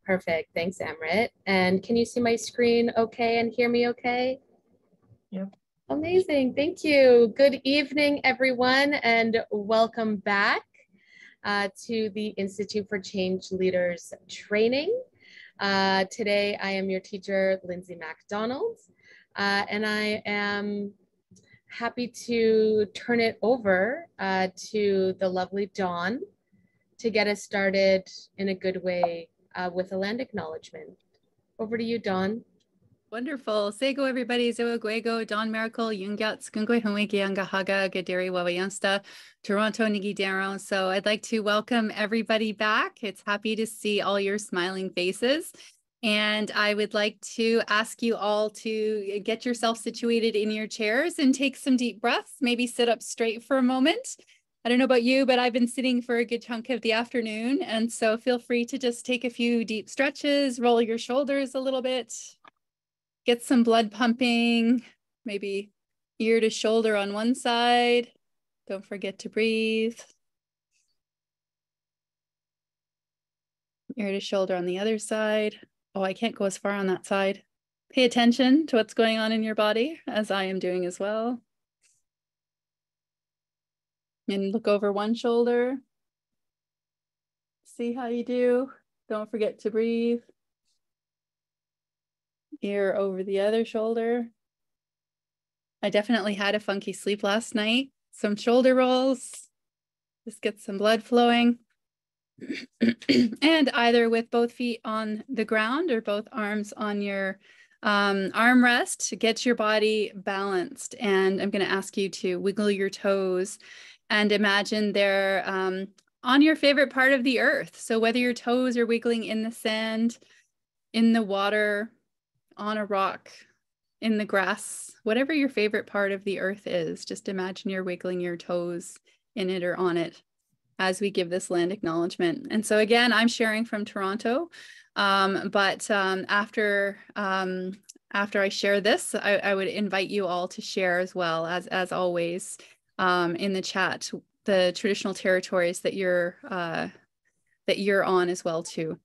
Perfect. Thanks, Amrit. And can you see my screen okay and hear me okay? Yep. Amazing. Thank you. Good evening, everyone, and welcome back to the Institute for Change Leaders Training. Today, I am your teacher, Lindsay MacDonald, and I am happy to turn it over to the lovely Dawn to get us started in a good way with a land acknowledgement. Over to you, Dawn. Wonderful. Sego everybody, Zewa Guego, Don Miracle, Yungyats, Gungwe Hunwiki Haga, Gadiri Wawayansta, Toronto Nigi Daron. So I'd like to welcome everybody back. It's happy to see all your smiling faces. And I would like to ask you all to get yourself situated in your chairs and take some deep breaths, maybe sit up straight for a moment. I don't know about you, but I've been sitting for a good chunk of the afternoon. And so feel free to just take a few deep stretches, roll your shoulders a little bit. Get some blood pumping, maybe ear to shoulder on one side. Don't forget to breathe. Ear to shoulder on the other side. Oh, I can't go as far on that side. Pay attention to what's going on in your body, as I am doing as well. And look over one shoulder. See how you do. Don't forget to breathe. Ear over the other shoulder. I definitely had a funky sleep last night. Some shoulder rolls. Just get some blood flowing. And either with both feet on the ground or both arms on your armrest to get your body balanced. And I'm going to ask you to wiggle your toes and imagine they're on your favorite part of the earth. So whether your toes are wiggling in the sand, in the water, on a rock, in the grass, whatever your favorite part of the earth is, just imagine you're wiggling your toes in it or on it as we give this land acknowledgement. And so again, I'm sharing from Toronto, but after I share this, I would invite you all to share as well, as always, in the chat, the traditional territories that you're on as well too.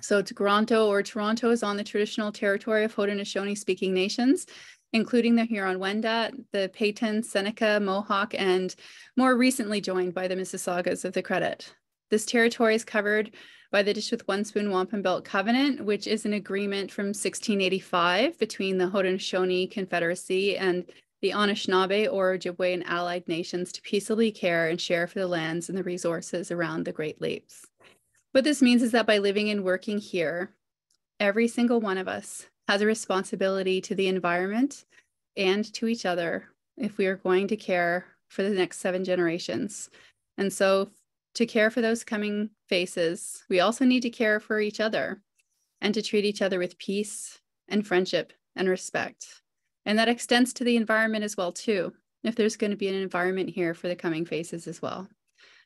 So Toronto is on the traditional territory of Haudenosaunee speaking nations, including the Huron-Wendat, the Peyton, Seneca, Mohawk, and more recently joined by the Mississaugas of the Credit. This territory is covered by the Dish with One Spoon Wampum Belt Covenant, which is an agreement from 1685 between the Haudenosaunee Confederacy and the Anishinaabe or Ojibwe and allied nations to peaceably care and share for the lands and the resources around the Great Lakes. What this means is that by living and working here, every single one of us has a responsibility to the environment and to each other if we are going to care for the next 7 generations. And so to care for those coming faces, we also need to care for each other and to treat each other with peace and friendship and respect. And that extends to the environment as well too, if there's going to be an environment here for the coming faces as well.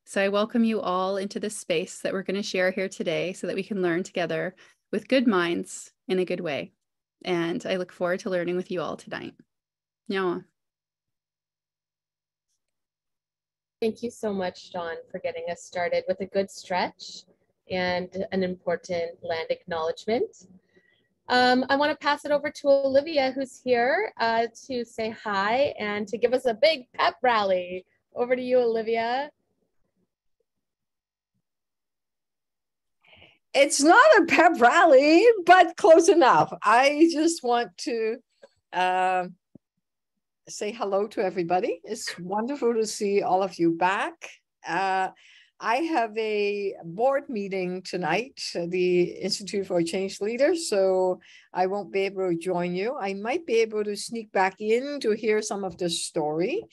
So I welcome you all into this space that we're going to share here today so that we can learn together with good minds in a good way. And I look forward to learning with you all tonight. Nyawa. Thank you so much, Dawn, for getting us started with a good stretch and an important land acknowledgement. I want to pass it over to Olivia, who's here to say hi and to give us a big pep rally. Over to you, Olivia. It's not a pep rally, but close enough. I just want to say hello to everybody. It's wonderful to see all of you back. I have a board meeting tonight, the Institute for Change Leaders, so I won't be able to join you. I might be able to sneak back in to hear some of the story.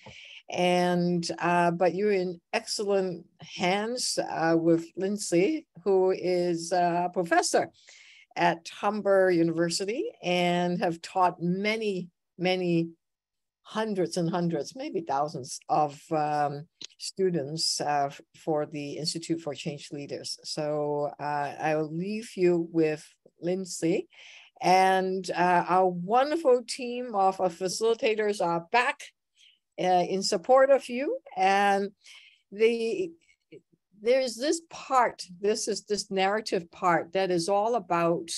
And but you're in excellent hands with Lindsay, who is a professor at Humber University and have taught many hundreds and hundreds, maybe thousands of students for the Institute for Change Leaders. So I will leave you with Lindsay, and our wonderful team of facilitators are back in support of you. And the there's this part, this narrative part that is all about,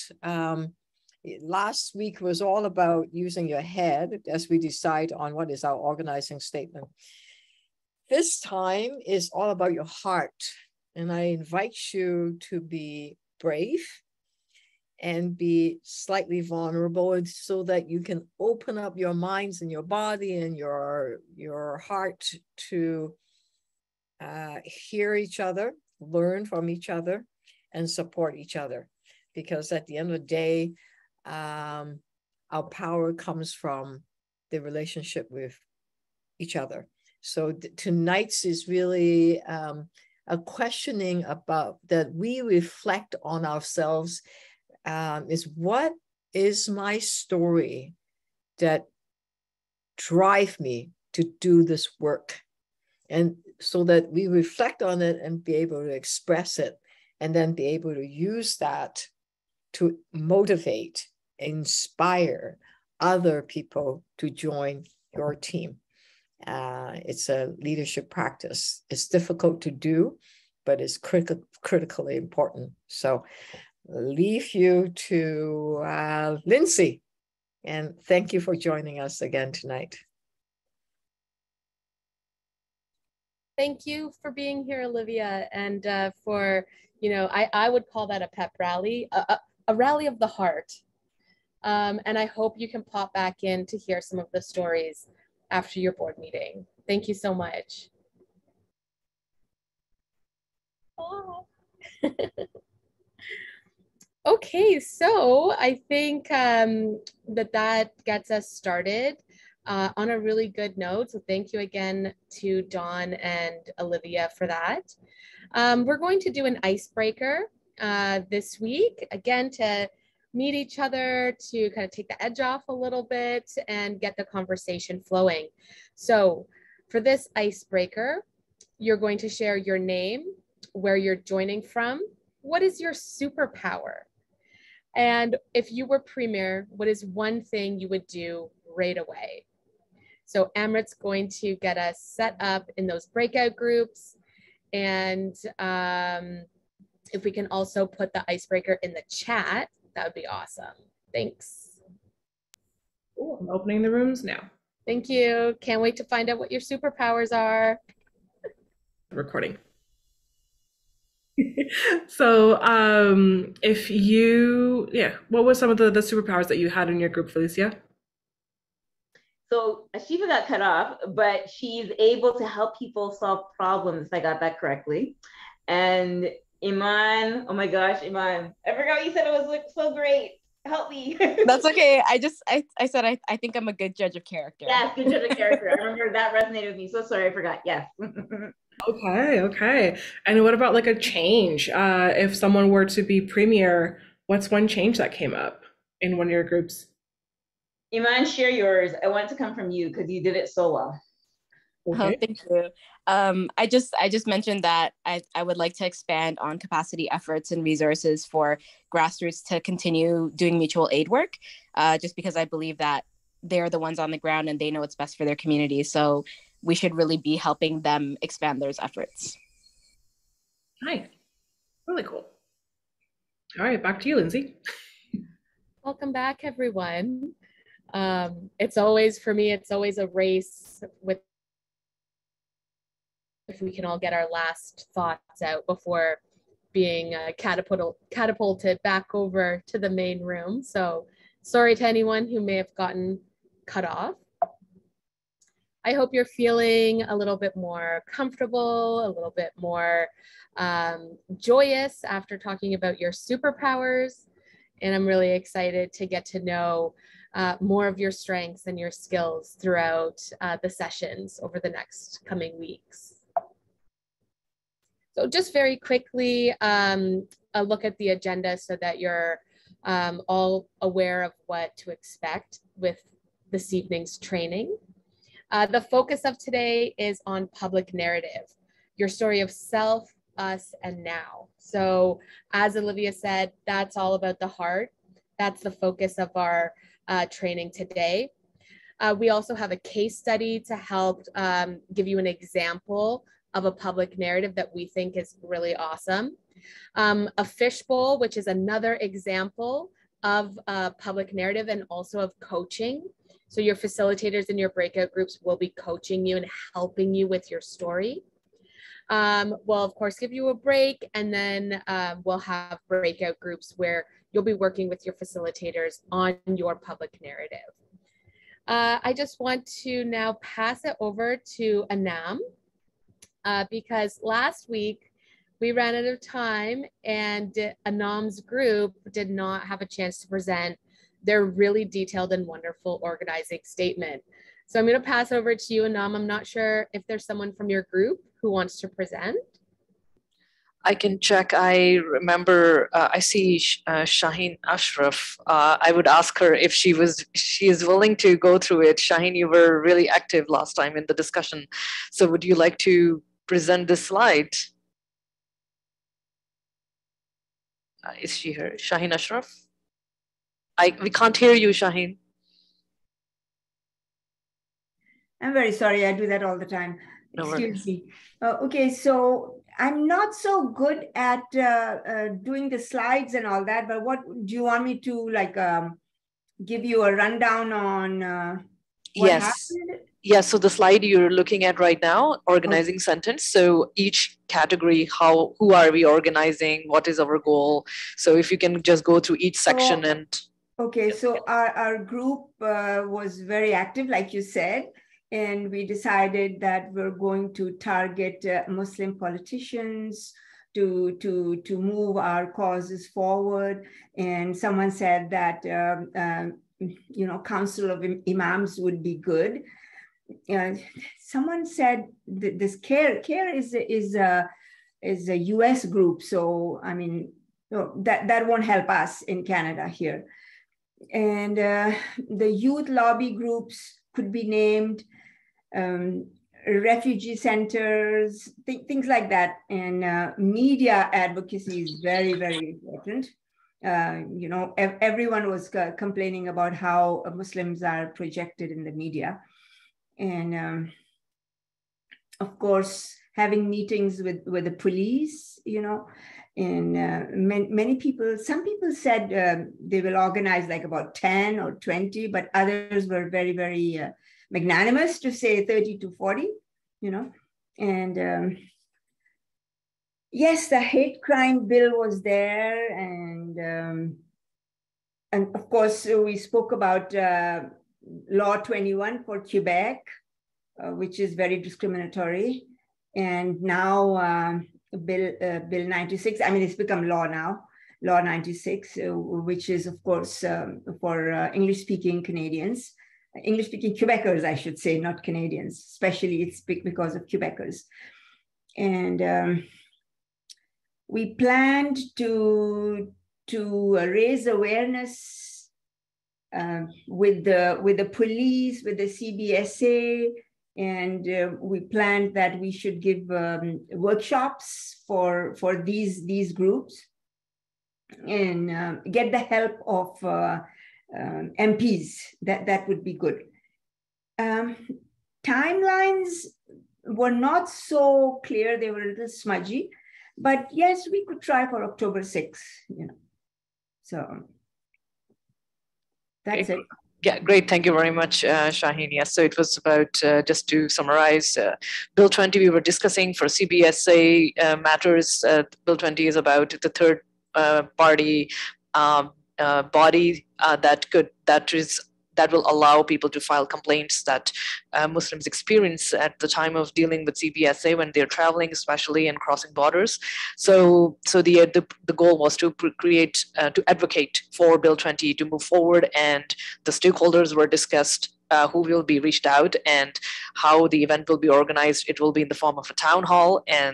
last week was all about using your head as we decide on what is our organizing statement. This time is all about your heart. And I invite you to be brave and be slightly vulnerable, and so that you can open up your minds and your body and your heart to hear each other, learn from each other, and support each other. Because at the end of the day, our power comes from the relationship with each other. So tonight's is really a questioning about that we reflect on ourselves, is what is my story that drive me to do this work? And so that we reflect on it and be able to express it, and then be able to use that to motivate, inspire other people to join your team. It's a leadership practice. It's difficult to do, but it's critically important. So leave you to Lindsay, and thank you for joining us again tonight. Thank you for being here, Olivia, and for, I would call that a pep rally, a rally of the heart. And I hope you can pop back in to hear some of the stories after your board meeting. Thank you so much. Oh. Okay, so I think that gets us started on a really good note. So thank you again to Dawn and Olivia for that. We're going to do an icebreaker this week, again, to meet each other, to kind of take the edge off a little bit and get the conversation flowing. So for this icebreaker, you're going to share your name, where you're joining from, what is your superpower? And if you were premier, what is one thing you would do right away? So Amrit's going to get us set up in those breakout groups. And if we can also put the icebreaker in the chat, that would be awesome. Thanks. Ooh, I'm opening the rooms now. Thank you. Can't wait to find out what your superpowers are. Recording. So what was some of the superpowers that you had in your group, Felicia? So Ashiva got cut off, but she's able to help people solve problems, if I got that correctly. And Iman, oh my gosh, Iman, I forgot you said it was so great. Help me. That's okay. I said I think I'm a good judge of character. Yes, good judge of character. I remember that resonated with me. So sorry, I forgot. Yes. Okay. And what about like a change? If someone were to be premier, what's one change that came up in one of your groups? Iman, share yours. I want it to come from you because you did it so well. Okay. Oh, thank you. I just mentioned that I would like to expand on capacity efforts and resources for grassroots to continue doing mutual aid work, just because I believe that they're the ones on the ground and they know what's best for their community. So we should really be helping them expand those efforts. Nice. Really cool. All right, back to you, Lindsay. Welcome back, everyone. It's always a race with if we can all get our last thoughts out before being catapulted back over to the main room. So sorry to anyone who may have gotten cut off. I hope you're feeling a little bit more comfortable, a little bit more joyous after talking about your superpowers. And I'm really excited to get to know more of your strengths and your skills throughout the sessions over the next coming weeks. So just very quickly, a look at the agenda so that you're all aware of what to expect with this evening's training. The focus of today is on public narrative, your story of self, us, and now. So as Olivia said, that's all about the heart. That's the focus of our training today. We also have a case study to help give you an example of a public narrative that we think is really awesome. A fishbowl, which is another example of public narrative and also of coaching. So your facilitators in your breakout groups will be coaching you and helping you with your story. We'll of course give you a break, and then we'll have breakout groups where you'll be working with your facilitators on your public narrative. I just want to now pass it over to Anam because last week we ran out of time and Anam's group did not have a chance to present their really detailed and wonderful organizing statement. So I'm going to pass over to you, Anam. I'm not sure if there's someone from your group who wants to present. I can check. I remember I see Shaheen Ashraf. I would ask her if she is willing to go through it. Shaheen, you were really active last time in the discussion. So would you like to present this slide? Is she here? Shaheen Ashraf? We can't hear you, Shaheen. I'm very sorry. I do that all the time. No Excuse worries. me. Okay, so I'm not so good at doing the slides and all that, but what do you want me to give you a rundown on what happened? Yes, so the slide you're looking at right now, organizing sentence. So each category, who are we organizing? What is our goal? So if you can just go through each section and... Okay, so our group was very active, like you said, and we decided that we're going to target Muslim politicians to move our causes forward. And someone said that, Council of Imams would be good. Someone said that this CARE is a US group. So, I mean, that won't help us in Canada here. And the youth lobby groups could be named, refugee centers, things like that. And media advocacy is very, very important. Everyone was complaining about how Muslims are projected in the media. And of course, having meetings with the police, and many people, some people said they will organize like about 10 or 20, but others were very, very magnanimous to say 30 to 40, And yes, the hate crime bill was there. And of course, we spoke about Law 21 for Quebec, which is very discriminatory. And now Bill 96, I mean, it's become law now, Law 96, which is, of course, for English-speaking Canadians, English-speaking Quebecers, I should say, not Canadians, especially it's because of Quebecers. And we planned to raise awareness with the police, with the CBSA, and we planned that we should give workshops for these groups and get the help of MPs. That would be good. Timelines were not so clear. They were a little smudgy, but yes, we could try for October 6th, So that's it. Yeah, great. Thank you very much, Shaheen. Yes, so it was about, just to summarize, Bill 20 we were discussing for CBSA matters. Bill 20 is about the third party body that will allow people to file complaints that Muslims experience at the time of dealing with CBSA when they're traveling, especially and crossing borders. So the goal was to create, to advocate for Bill 20 to move forward, and the stakeholders were discussed. Who will be reached out and how the event will be organized. It will be in the form of a town hall, and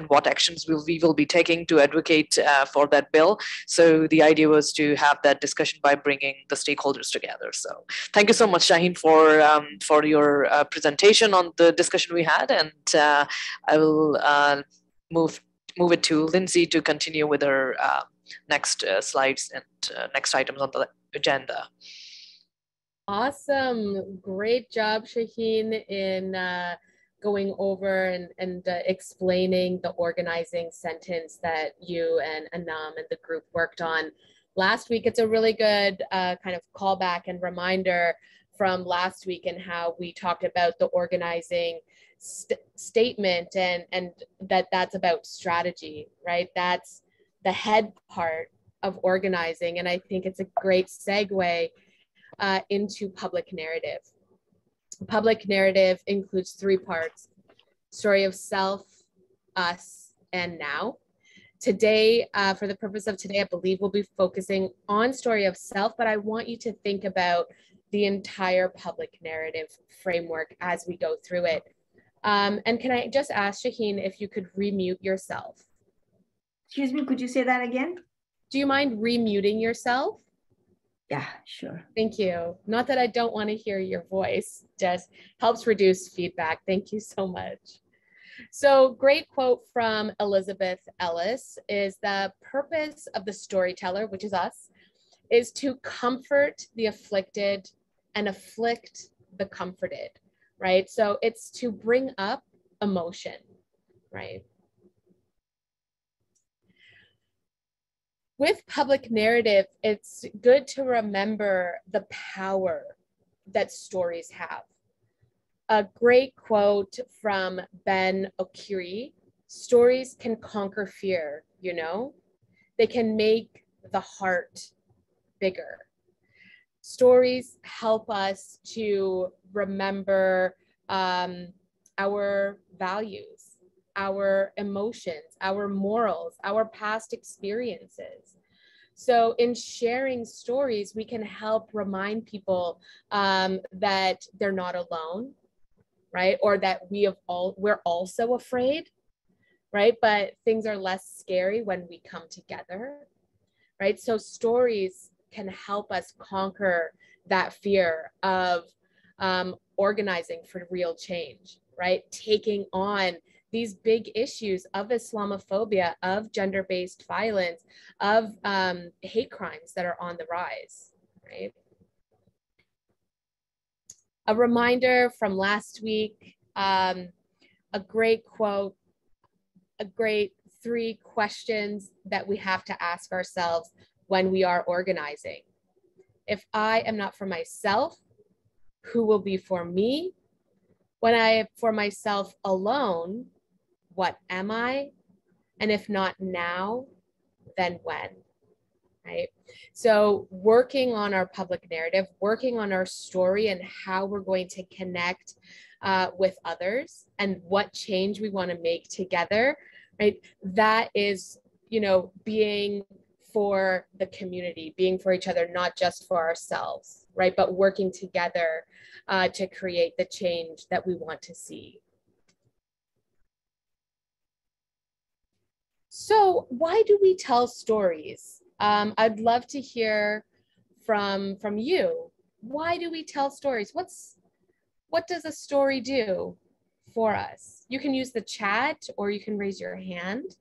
what actions we will be taking to advocate for that bill. So the idea was to have that discussion by bringing the stakeholders together. So thank you so much, Shaheen, for your presentation on the discussion we had, and I will move it to Lindsay to continue with her next slides and next items on the agenda. Awesome. Great job, Shaheen, in going over and explaining the organizing sentence that you and Anam and the group worked on last week. It's a really good kind of callback and reminder from last week and how we talked about the organizing statement and that's about strategy, right? That's the head part of organizing. And I think it's a great segue into public narrative. Public narrative includes 3 parts: story of self, us, and now. Today, for the purpose of today, I believe we'll be focusing on story of self, but I want you to think about the entire public narrative framework as we go through it. And can I just ask Shaheen if you could remute yourself? Excuse me, could you say that again? Do you mind remuting yourself? Yeah, sure. Thank you. Not that I don't want to hear your voice, just helps reduce feedback. Thank you so much. So great quote from Elizabeth Ellis is the purpose of the storyteller, which is us, is to comfort the afflicted and afflict the comforted, right? So it's to bring up emotion, right? With public narrative, it's good to remember the power that stories have. A great quote from Ben Okiri: stories can conquer fear, you know? They can make the heart bigger. Stories help us to remember our values, our emotions, our morals, our past experiences. So in sharing stories, we can help remind people that they're not alone, right? Or that we're also afraid, right? But things are less scary when we come together, right? So stories can help us conquer that fear of organizing for real change, right? Taking on these big issues of Islamophobia, of gender-based violence, of hate crimes that are on the rise, right? A reminder from last week, a great quote, a great 3 questions that we have to ask ourselves when we are organizing. If I am not for myself, who will be for me? When I am for myself alone, what am I? And if not now, then when, right? So working on our public narrative, working on our story and how we're going to connect with others and what change we want to make together, right? That is, you know, being for the community, being for each other, not just for ourselves, right? But working together to create the change that we want to see. So why do we tell stories? I'd love to hear from you. Why do we tell stories? What does a story do for us? You can use the chat or you can raise your hand.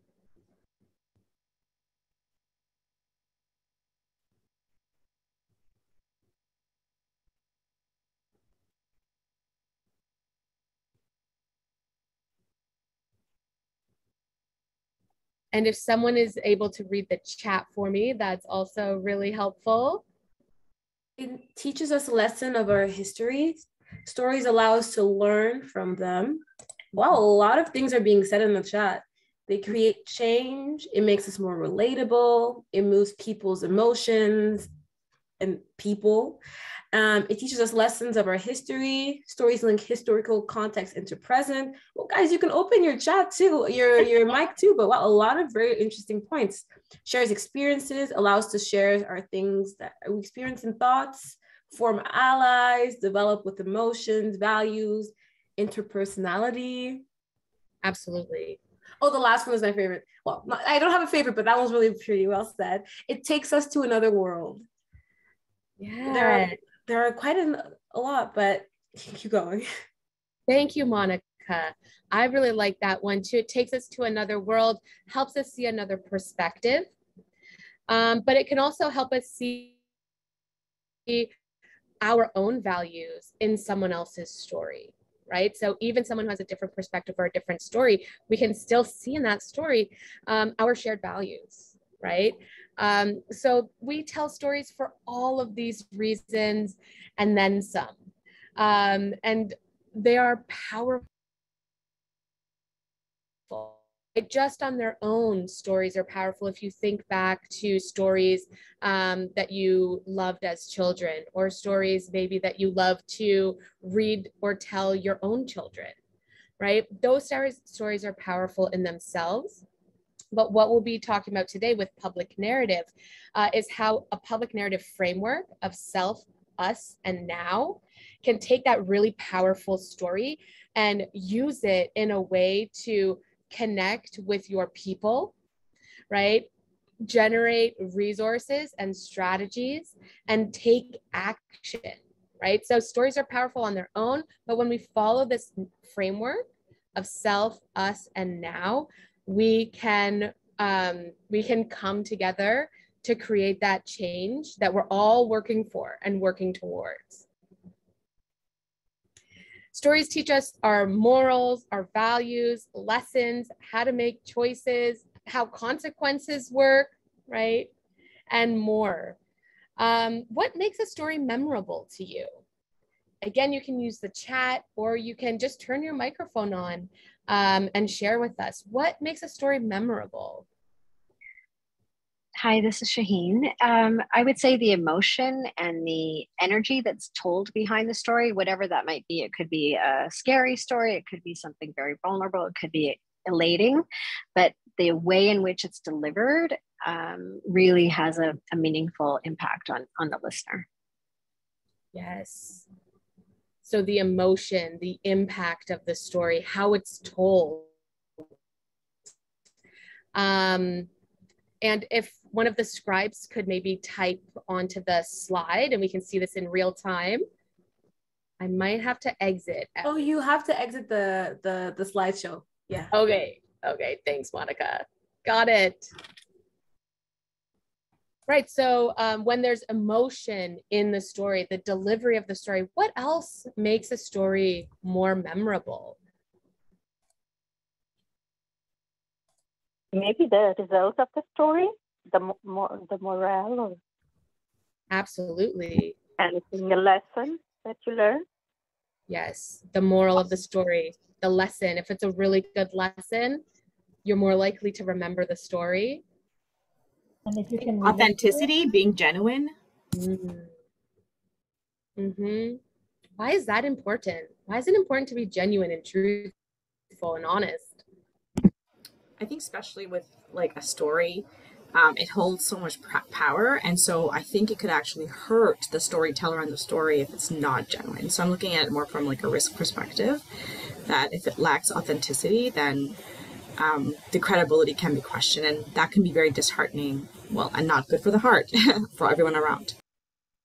And if someone is able to read the chat for me, that's also really helpful. It teaches us a lesson of our history. Stories allow us to learn from them. Wow, a lot of things are being said in the chat. They create change. It makes us more relatable. It moves people's emotions and people. It teaches us lessons of our history. Stories link historical context into present. Well, guys, you can open your chat too, your mic too, but wow, a lot of very interesting points. Shares experiences, allows to share our things that we experience and thoughts, form allies, develop with emotions, values, interpersonality. Absolutely. Oh, the last one is my favorite. Well, I don't have a favorite, but that one's really pretty well said. It takes us to another world. Yeah. There are quite a lot, but keep going. Thank you, Monica. I really like that one too. It takes us to another world, helps us see another perspective, but it can also help us see our own values in someone else's story, right? So even someone who has a different perspective or a different story, we can still see in that story our shared values, right? So we tell stories for all of these reasons and then some. And they are powerful. Just on their own, stories are powerful. If you think back to stories that you loved as children, or stories maybe that you love to read or tell your own children, right? Those stories are powerful in themselves. But what we'll be talking about today with public narrative is how a public narrative framework of self, us, and now can take that really powerful story and use it in a way to connect with your people, right? Generate resources and strategies and take action, right? So stories are powerful on their own, but when we follow this framework of self, us, and now, we can come together to create that change that we're all working for and working towards. Stories teach us our morals, our values, lessons, how to make choices, how consequences work, right? And more. What makes a story memorable to you? Again, you can use the chat, or you can just turn your microphone on and share with us. What makes a story memorable? Hi, this is Shaheen. I would say the emotion and the energy that's told behind the story, whatever that might be. It could be a scary story, it could be something very vulnerable, it could be elating, but the way in which it's delivered really has a meaningful impact on the listener. Yes. So the emotion, the impact of the story, how it's told. And if one of the scribes could maybe type onto the slide and we can see this in real time. I might have to exit. Oh, you have to exit the slideshow. Yeah. Okay. Okay. Thanks, Monica. Got it. Right. So when there's emotion in the story, the delivery of the story, what else makes a story more memorable? Maybe the result of the story, the morale, or absolutely anything, a lesson that you learn. Yes, the moral of the story, the lesson. If it's a really good lesson, you're more likely to remember the story. And if you can authenticity, being genuine. Mm-hmm. Why is that important? Why is it important to be genuine and truthful and honest? I think especially with like a story, it holds so much power, and so I think it could actually hurt the storyteller and the story if it's not genuine. So I'm looking at it more from like a risk perspective, that if it lacks authenticity, then the credibility can be questioned, and that can be very disheartening, well, and not good for the heart for everyone around.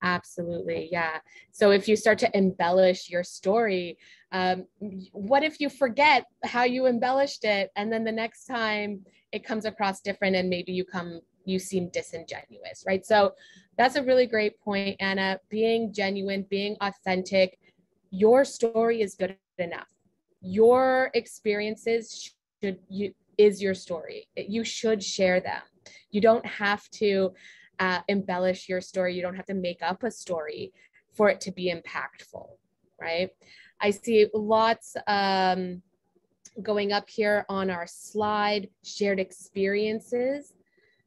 Absolutely. Yeah. So if you start to embellish your story, what if you forget how you embellished it, and then the next time it comes across different and maybe you seem disingenuous, right? So that's a really great point, Anna. Being genuine, being authentic, your story is good enough. Your experiences is your story. You should share them. You don't have to embellish your story. You don't have to make up a story for it to be impactful, right? I see lots going up here on our slide, shared experiences.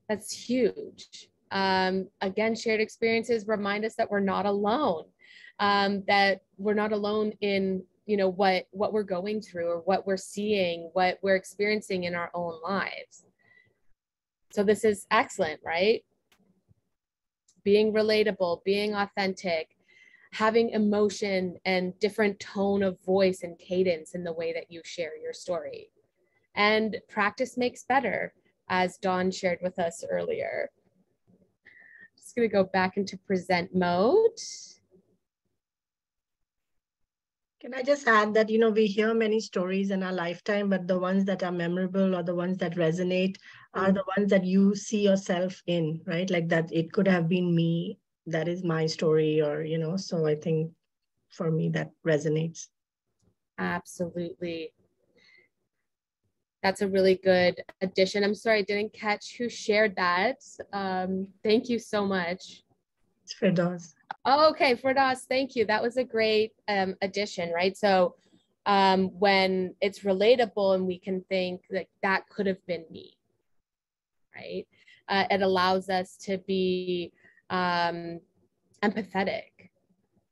That's huge. Again, shared experiences remind us that we're not alone, that we're not alone in what we're going through or what we're seeing, what we're experiencing in our own lives. So this is excellent, right? Being relatable, being authentic, having emotion and different tone of voice and cadence in the way that you share your story. And practice makes better, as Dawn shared with us earlier. Just going to go back into present mode. Can I just add that, we hear many stories in our lifetime, but the ones that are memorable or the ones that resonate are the ones that you see yourself in, right? Like that it could have been me, that is my story, or, so I think for me that resonates. Absolutely. That's a really good addition. I'm sorry, I didn't catch who shared that. Thank you so much. It's Firdaus. Oh, okay, Firdaus, thank you. That was a great addition, right? So when it's relatable and we can think that that could have been me, right? It allows us to be empathetic,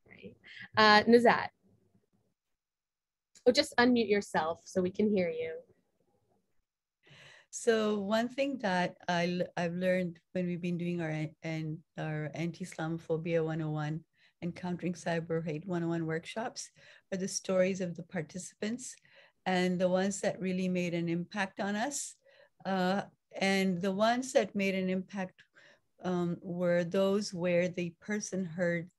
right? Nazat, oh, just unmute yourself so we can hear you. So one thing that I've learned when we've been doing our anti-Islamophobia 101 and countering cyber hate 101 workshops are the stories of the participants and the ones that really made an impact on us. And the ones that made an impact were those where the person heard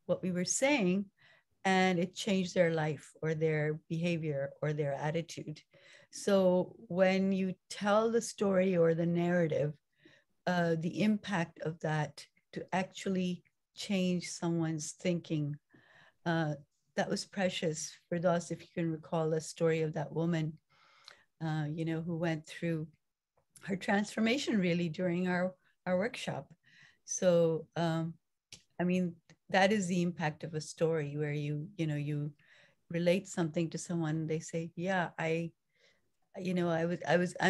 what we were saying and it changed their life or their behavior or their attitude. So when you tell the story or the narrative, the impact of that to actually change someone's thinking, that was precious. For those, if you can recall the story of that woman, who went through her transformation really during our workshop. So, I mean, that is the impact of a story where you relate something to someone, they say, yeah, I'm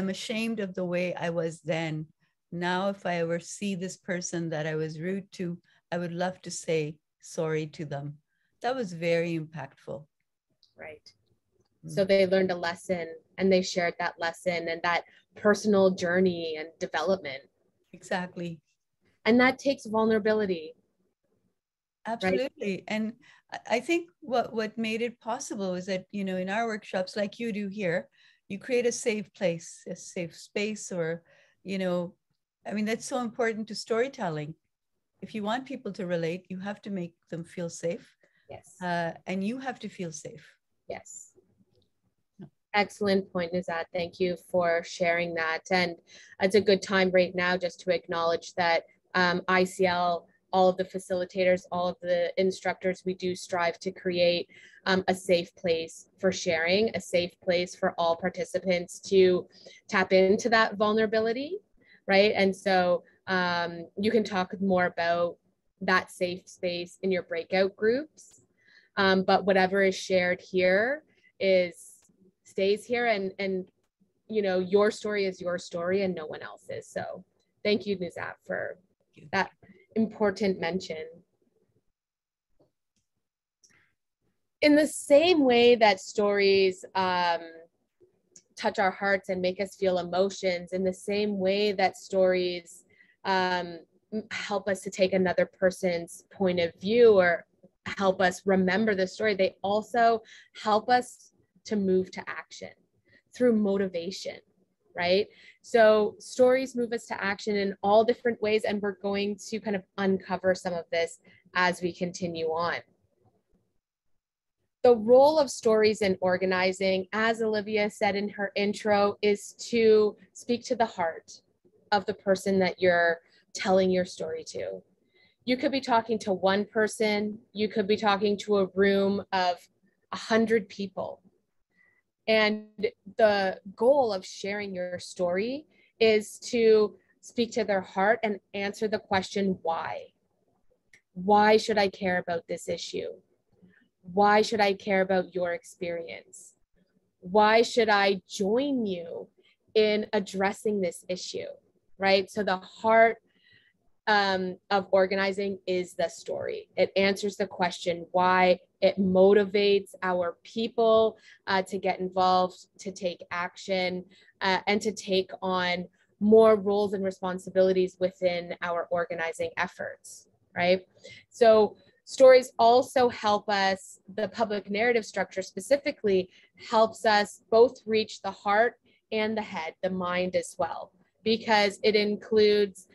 ashamed of the way I was then. Now, if I ever see this person that I was rude to, I would love to say sorry to them. That was very impactful. Right. So they learned a lesson and they shared that lesson and that personal journey and development. Exactly. And that takes vulnerability. Absolutely. Right? And I think what made it possible is that, in our workshops, like you do here, you create a safe place, a safe space, or, that's so important to storytelling. If you want people to relate, you have to make them feel safe. Yes. And you have to feel safe. Yes. Excellent point, Nazat. Thank you for sharing that. And it's a good time right now just to acknowledge that ICL, all of the facilitators, all of the instructors, we do strive to create a safe place for sharing, a safe place for all participants to tap into that vulnerability, right? And so you can talk more about that safe space in your breakout groups, but whatever is shared here stays here, and your story is your story and no one else's. So thank you, Nazat, for that important mention. In the same way that stories touch our hearts and make us feel emotions, in the same way that stories help us to take another person's point of view or help us remember the story, they also help us to move to action through motivation, right? So stories move us to action in all different ways, and we're going to kind of uncover some of this as we continue on. The role of stories in organizing, as Olivia said in her intro, is to speak to the heart of the person that you're telling your story to. You could be talking to one person, you could be talking to a room of 100 people. And the goal of sharing your story is to speak to their heart and answer the question, why? Why should I care about this issue? Why should I care about your experience? Why should I join you in addressing this issue, right? So the heart of organizing is the story. It answers the question why. It motivates our people to get involved, to take action, and to take on more roles and responsibilities within our organizing efforts, right? So stories also help us, the public narrative structure specifically helps us both reach the heart and the head, the mind as well, because it includes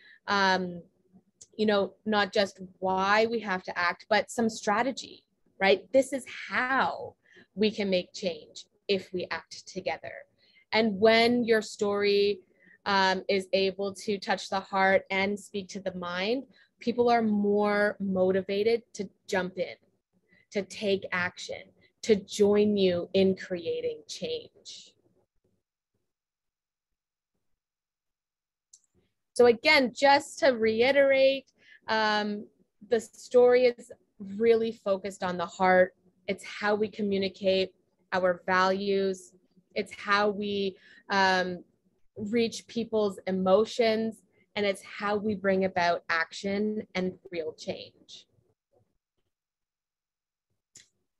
not just why we have to act, but some strategy, right? This is how we can make change if we act together. And when your story is able to touch the heart and speak to the mind, people are more motivated to jump in, to take action, to join you in creating change. So again, just to reiterate, the story is really focused on the heart. It's how we communicate our values. It's how we reach people's emotions, and it's how we bring about action and real change.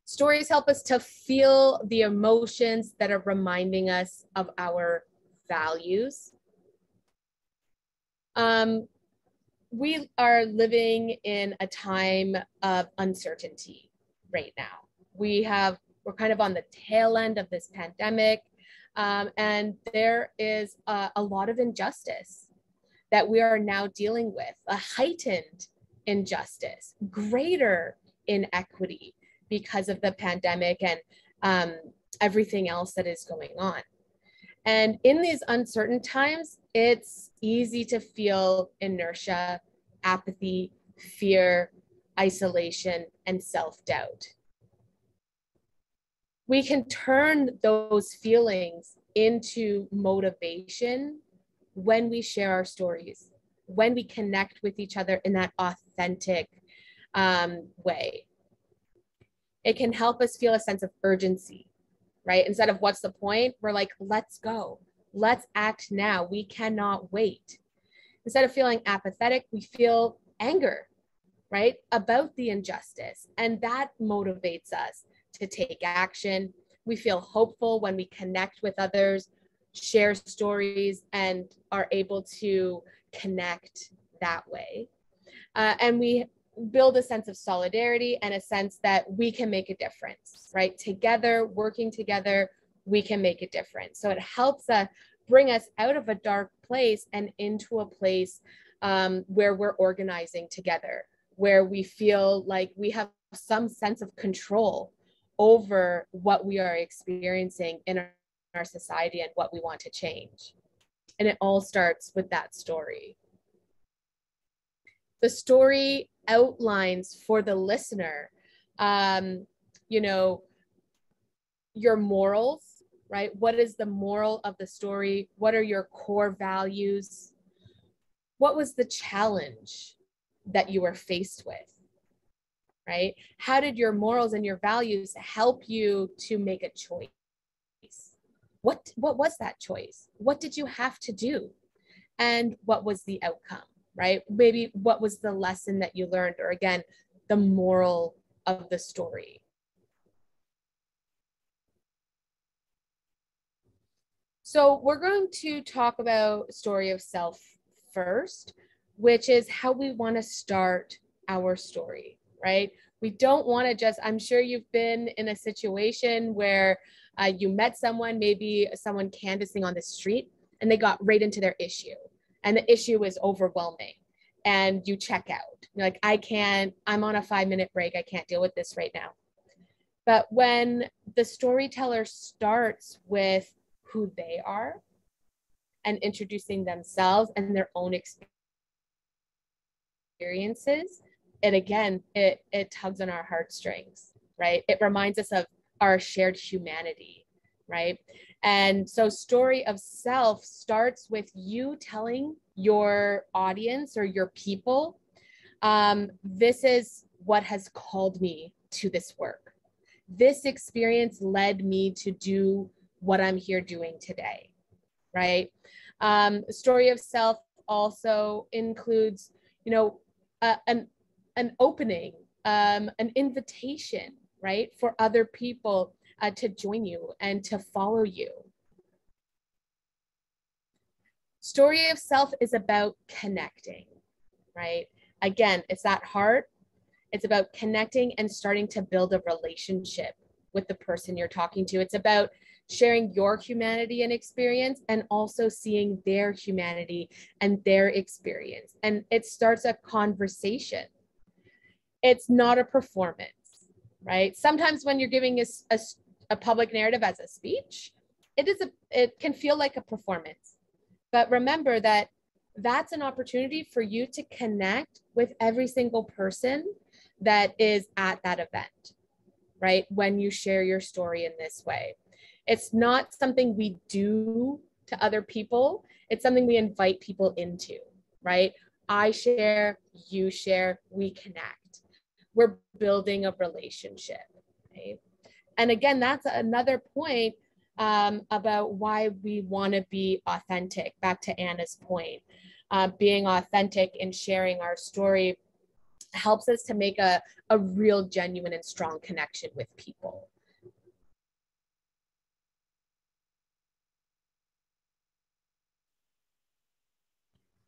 Stories help us to feel the emotions that are reminding us of our values. We are living in a time of uncertainty right now. We're kind of on the tail end of this pandemic, and there is a lot of injustice that we are now dealing with, a heightened injustice, greater inequity because of the pandemic and everything else that is going on. And in these uncertain times, it's easy to feel inertia, apathy, fear, isolation, and self-doubt. We can turn those feelings into motivation when we share our stories, when we connect with each other in that authentic way. It can help us feel a sense of urgency, right? Instead of what's the point, we're like, let's go. Let's act now. We cannot wait. Instead of feeling apathetic, we feel anger, right? About the injustice. And that motivates us to take action. We feel hopeful when we connect with others, share stories, and are able to connect that way. And we build a sense of solidarity and a sense that we can make a difference, right? Together, working together, we can make a difference. So it helps bring us out of a dark place and into a place where we're organizing together, where we feel like we have some sense of control over what we are experiencing in our society and what we want to change. And it all starts with that story. The story outlines for the listener, your morals, right? What is the moral of the story? What are your core values? What was the challenge that you were faced with, right? How did your morals and your values help you to make a choice? What was that choice? What did you have to do? And what was the outcome, right? Maybe what was the lesson that you learned, or again, the moral of the story. So we're going to talk about story of self first, which is how we want to start our story, right? We don't want to just, I'm sure you've been in a situation where you met someone, maybe someone canvassing on the street, and they got right into their issue. And the issue is overwhelming. And you check out. You're like, I'm on a 5-minute break. I can't deal with this right now. But when the storyteller starts with who they are and introducing themselves and their own experiences, it tugs on our heartstrings, right? It reminds us of our shared humanity, right? And so story of self starts with you telling your audience or your people, this is what has called me to this work. This experience led me to do what I'm here doing today, right? Story of self also includes, an opening, an invitation, right, for other people to join you and to follow you. Story of self is about connecting, right? Again, it's that heart. It's about connecting and starting to build a relationship with the person you're talking to. It's about sharing your humanity and experience and also seeing their humanity and their experience. And it starts a conversation. It's not a performance, right? Sometimes when you're giving a public narrative as a speech, it can feel like a performance. But remember that that's an opportunity for you to connect with every single person that is at that event, right? When you share your story in this way. It's not something we do to other people. It's something we invite people into, right? I share, you share, we connect. We're building a relationship, right? And again, that's another point about why we want to be authentic. Back to Anna's point, being authentic and sharing our story helps us to make a real, genuine, and strong connection with people.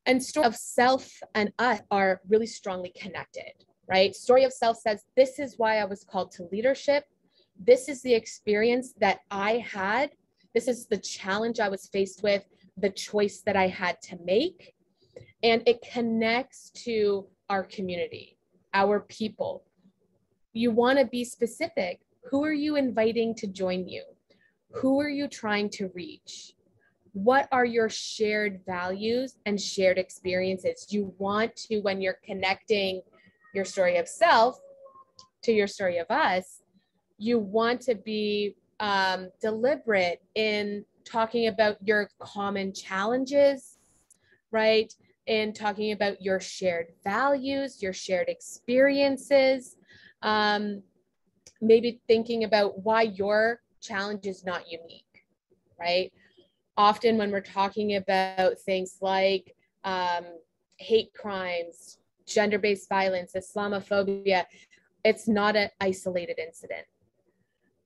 And story of self and us are really strongly connected, right? Story of self says, this is why I was called to leadership. This is the experience that I had. This is the challenge I was faced with, the choice that I had to make. And it connects to our community, our people. You want to be specific. Who are you inviting to join you? Who are you trying to reach? What are your shared values and shared experiences? You want to, when you're connecting your story of self to your story of us, you want to be deliberate in talking about your common challenges, right? And talking about your shared values, your shared experiences, maybe thinking about why your challenge is not unique, right? Often when we're talking about things like hate crimes, gender-based violence, Islamophobia, it's not an isolated incident.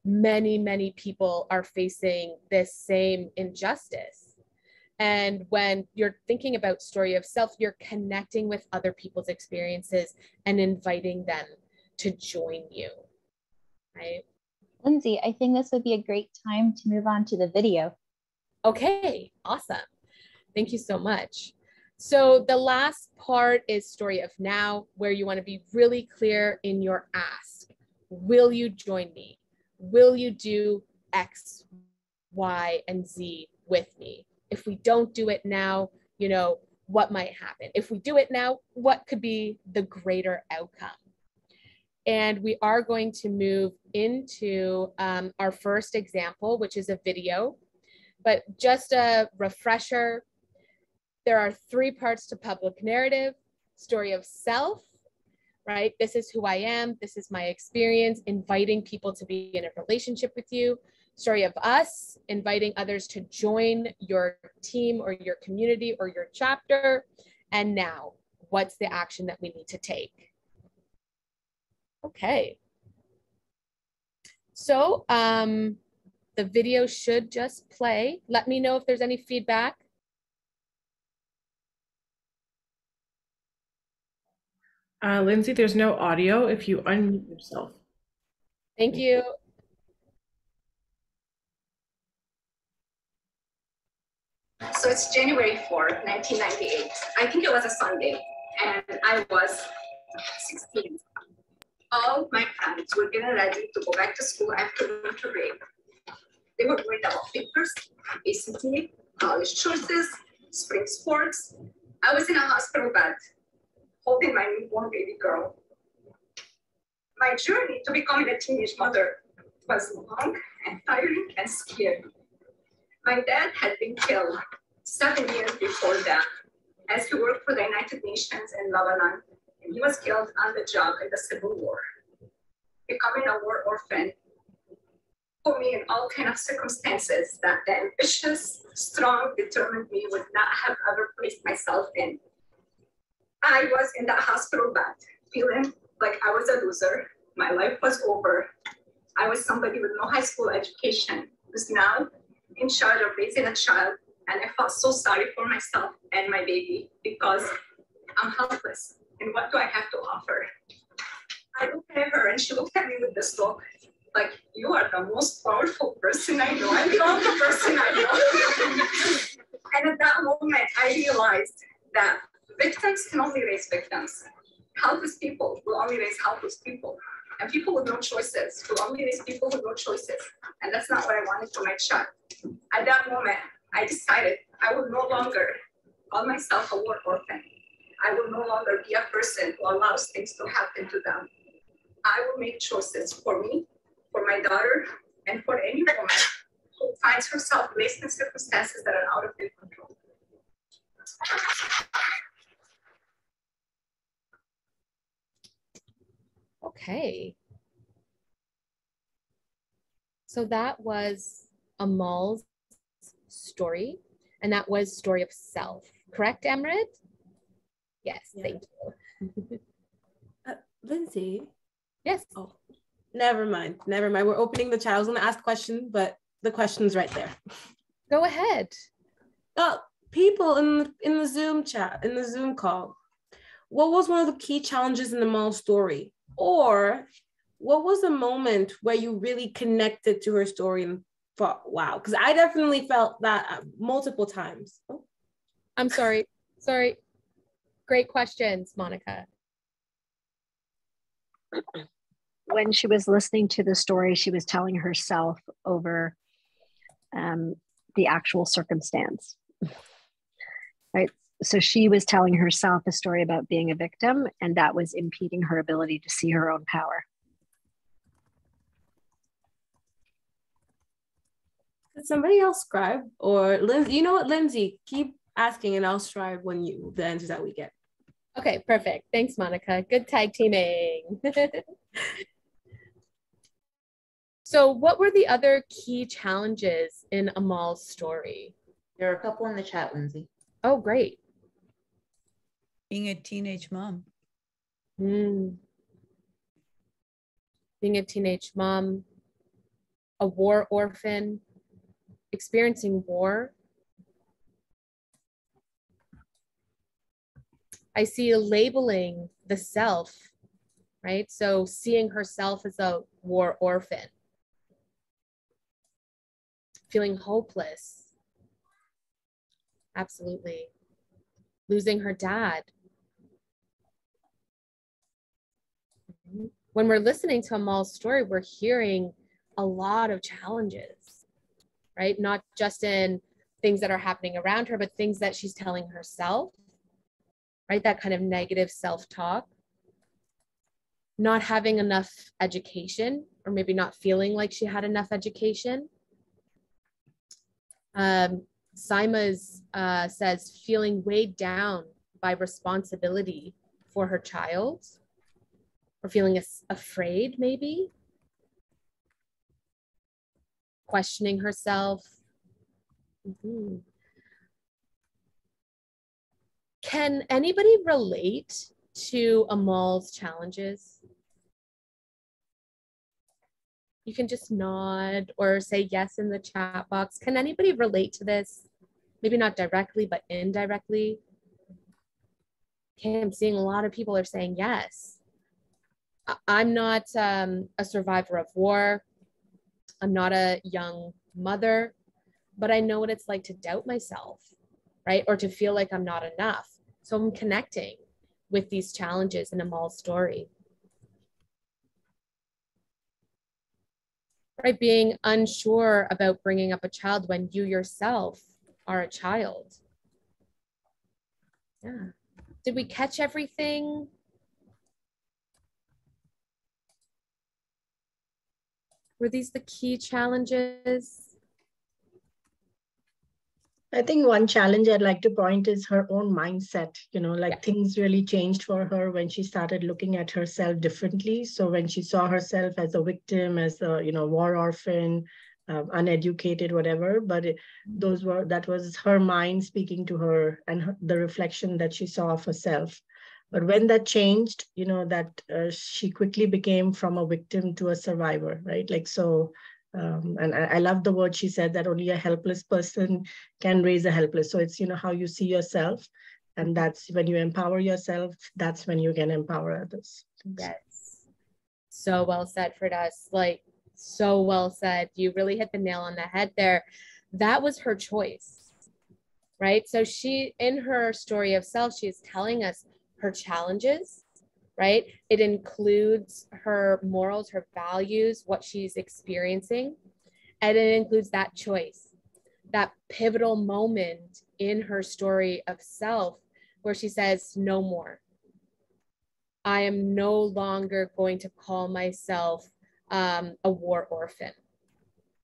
Many, many people are facing this same injustice. And when you're thinking about story of self, you're connecting with other people's experiences and inviting them to join you, right? Lindsay, I think this would be a great time to move on to the video. Okay, awesome. Thank you so much. So the last part is story of now, where you want to be really clear in your ask. Will you join me? Will you do X, Y, and Z with me? If we don't do it now, you know, what might happen? If we do it now, what could be the greater outcome? And we are going to move into our first example, which is a video. But just a refresher, there are 3 parts to public narrative: story of self, right? This is who I am. This is my experience, inviting people to be in a relationship with you. Story of us, inviting others to join your team or your community or your chapter. And now, what's the action that we need to take? Okay. So the video should just play. Let me know if there's any feedback. Lindsay, there's no audio if you unmute yourself. Thank you. So it's January 4th, 1998. I think it was a Sunday, and I was 16. All my friends were getting ready to go back to school after winter break. They were worried about papers, ACT, college choices, spring sports. I was in a hospital bed, holding my newborn baby girl. My journey to becoming a teenage mother was long and tiring and scary. My dad had been killed 7 years before that, as he worked for the United Nations in Lebanon, and he was killed on the job in the Civil War. Becoming a war orphan put me in all kinds of circumstances that the ambitious, strong, determined me would not have ever placed myself in. I was in that hospital bed, feeling like I was a loser. My life was over. I was somebody with no high school education, who's now in charge of raising a child, and I felt so sorry for myself and my baby because I'm helpless. And what do I have to offer? I looked at her and she looked at me with this look, like, you are the most powerful person I know. I'm the only person I know. And at that moment, I realized that victims can only raise victims. Helpless people will only raise helpless people. And people with no choices will only raise people with no choices. And that's not what I wanted for my child. At that moment, I decided I will no longer call myself a war orphan. I will no longer be a person who allows things to happen to them. I will make choices for me, my daughter and for any woman who finds herself placed in circumstances that are out of their control. Okay. So that was Amal's story, and that was story of self. Correct, Amrit? Yes, thank you. Lindsay? Yes. Oh, never mind. Never mind. We're opening the chat. I was going to ask a question, but the question's right there. Go ahead. People in the Zoom chat, in the Zoom call, what was one of the key challenges in Amal's story? Or what was the moment where you really connected to her story and thought, wow? Because I definitely felt that multiple times. Oh. I'm sorry. Sorry. Great questions, Monica. When she was listening to the story, she was telling herself over the actual circumstance, right? So she was telling herself a story about being a victim, and that was impeding her ability to see her own power. Did somebody else scribe? Or Lindsay, you know what, Lindsay, keep asking and I'll scribe when the answers that we get. Okay, perfect. Thanks, Monica. Good tag teaming. So what were the other key challenges in Amal's story? There are a couple in the chat, Lindsay. Oh, great. Being a teenage mom. Being a teenage mom, a war orphan, experiencing war. I see labeling the self, right? So seeing herself as a war orphan, feeling hopeless. Absolutely. Losing her dad. When we're listening to Amal's story, we're hearing a lot of challenges, right? Not just in things that are happening around her, but things that she's telling herself, right? That kind of negative self-talk. Not having enough education, or maybe not feeling like she had enough education. Saima's says feeling weighed down by responsibility for her child, or feeling afraid maybe. Questioning herself. Can anybody relate to Amal's challenges? You can just nod or say yes in the chat box. Can anybody relate to this? Maybe not directly, but indirectly. Okay, I'm seeing a lot of people are saying yes. I'm not a survivor of war. I'm not a young mother, but I know what it's like to doubt myself, right? Or to feel like I'm not enough. So I'm connecting with these challenges in Amal's story. Right, being unsure about bringing up a child when you yourself are a child. Yeah. Did we catch everything? Were these the key challenges? I think one challenge I'd like to point is her own mindset. Things really changed for her when she started looking at herself differently. So when she saw herself as a victim, as a war orphan, uneducated, whatever, but that was her mind speaking to her, and the reflection that she saw of herself. But when that changed, she quickly became from a victim to a survivor, right? And I love the word she said, that only a helpless person can raise a helpless. So it's, how you see yourself. And that's when you empower yourself, that's when you can empower others. Yes. So well said, Firdaus. So well said. You really hit the nail on the head there. That was her choice, right? So she, in her story of self, she's telling us her challenges, right? It includes her morals, her values, what she's experiencing, and it includes that choice, that pivotal moment in her story of self where she says, no more. I am no longer going to call myself a war orphan,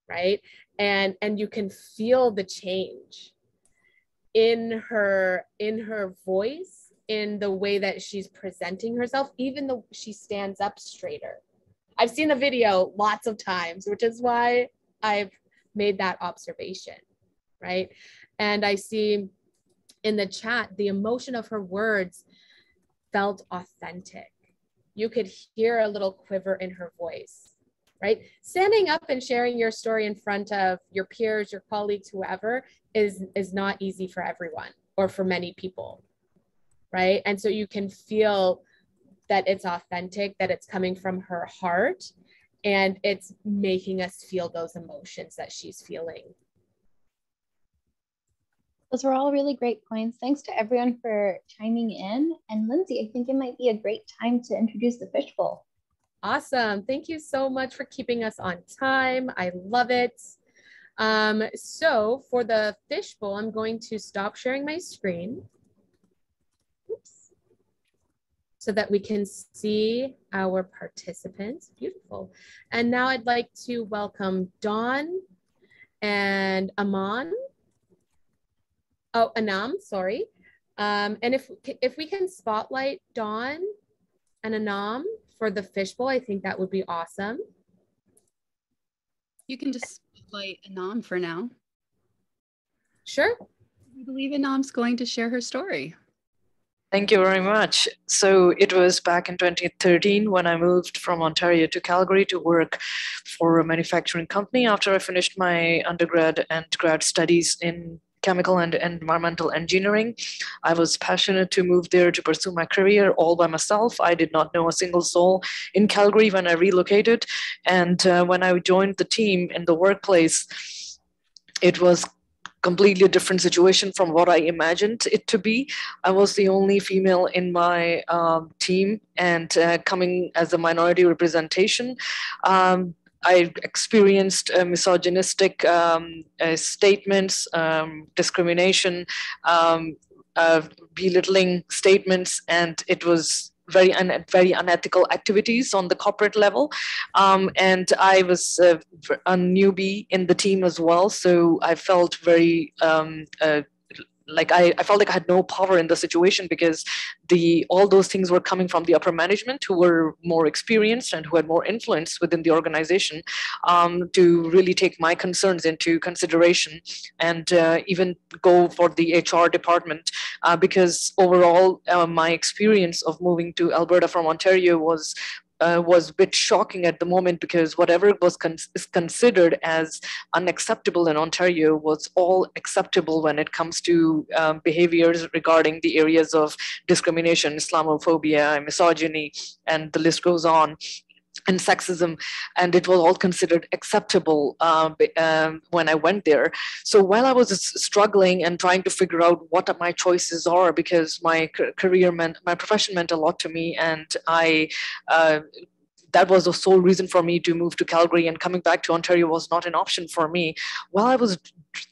right? And you can feel the change in her voice, in the way that she's presenting herself, even though she stands up straighter. I've seen the video lots of times, which is why I've made that observation, right? And I see in the chat, the emotion of her words felt authentic. You could hear a little quiver in her voice, right? Standing up and sharing your story in front of your peers, your colleagues, whoever, is not easy for everyone or for many people, right? And so you can feel that it's authentic, that it's coming from her heart, and it's making us feel those emotions that she's feeling. Those were all really great points. Thanks to everyone for chiming in. And Lindsay, I think it might be a great time to introduce the fishbowl. Awesome. Thank you so much for keeping us on time. I love it. So for the fishbowl, I'm going to stop sharing my screen. Oops. So that we can see our participants. Beautiful. And now I'd like to welcome Dawn and Aman. Oh, Anam, sorry. And if we can spotlight Dawn and Anam for the fishbowl, I think that would be awesome. You can just spotlight Anam for now. Sure. I believe Anam's going to share her story. Thank you very much. So it was back in 2013 when I moved from Ontario to Calgary to work for a manufacturing company after I finished my undergrad and grad studies in chemical and environmental engineering. I was passionate to move there to pursue my career all by myself. I did not know a single soul in Calgary when I relocated. And when I joined the team in the workplace, it was completely different situation from what I imagined it to be. I was the only female in my team, and coming as a minority representation, I experienced misogynistic statements, discrimination, belittling statements, and it was very unethical activities on the corporate level. And I was a newbie in the team as well, so I felt very like I felt like I had no power in the situation, because all those things were coming from the upper management, who were more experienced and who had more influence within the organization, to really take my concerns into consideration, and even go for the HR department, because overall my experience of moving to Alberta from Ontario was a bit shocking at the moment, because whatever was is considered as unacceptable in Ontario was all acceptable when it comes to behaviors regarding the areas of discrimination, Islamophobia, misogyny, and the list goes on, and sexism, and it was all considered acceptable when I went there. So while I was struggling and trying to figure out what my choices are, because my profession meant a lot to me, and that was the sole reason for me to move to Calgary, and coming back to Ontario was not an option for me. While I was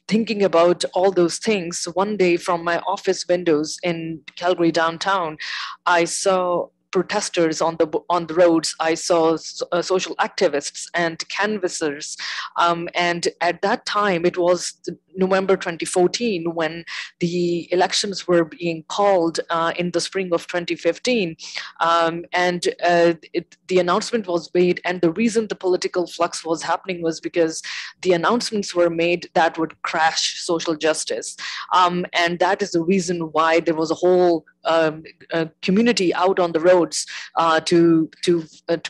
thinking about all those things, one day from my office windows in Calgary downtown, I saw protesters on the roads. I saw social activists and canvassers, and at that time it was November 2014 when the elections were being called in the spring of 2015, and the announcement was made, and the reason the political flux was happening was because the announcements were made that would crash social justice, and that is the reason why there was a whole community out on the roads to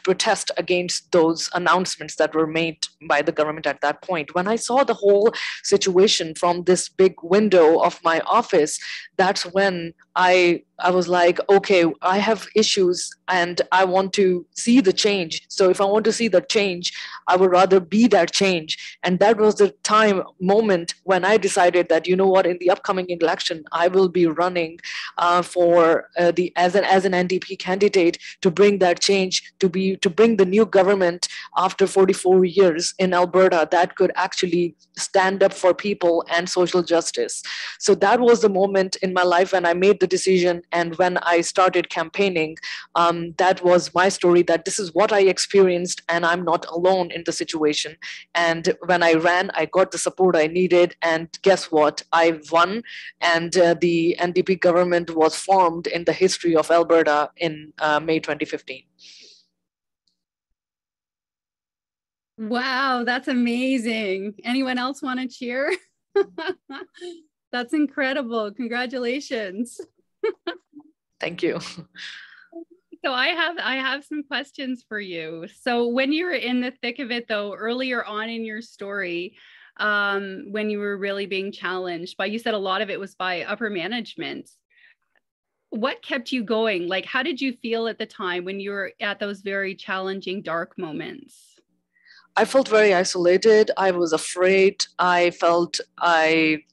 protest against those announcements that were made by the government at that point. When I saw the whole situation from this big window of my office, that's when I was like, okay, I have issues and I want to see the change. So if I want to see the change, I would rather be that change. And that was the moment when I decided that, you know what, in the upcoming election, I will be running for as an NDP candidate to bring that change, to bring the new government after 44 years in Alberta that could actually stand up for people and social justice. So that was the moment in my life when I made the decision, and when I started campaigning, that was my story, that this is what I experienced and I'm not alone in the situation. And when I ran, I got the support I needed, and guess what? I won, and the NDP government was formed in the history of Alberta in May 2015. Wow, that's amazing. Anyone else want to cheer? That's incredible. Congratulations. Thank you. So I have some questions for you. So when you were in the thick of it, though, earlier on in your story, when you were really being challenged by, you said a lot of it was by upper management. What kept you going? Like, how did you feel at the time when you were at those very challenging, dark moments? I felt very isolated. I was afraid. I felt I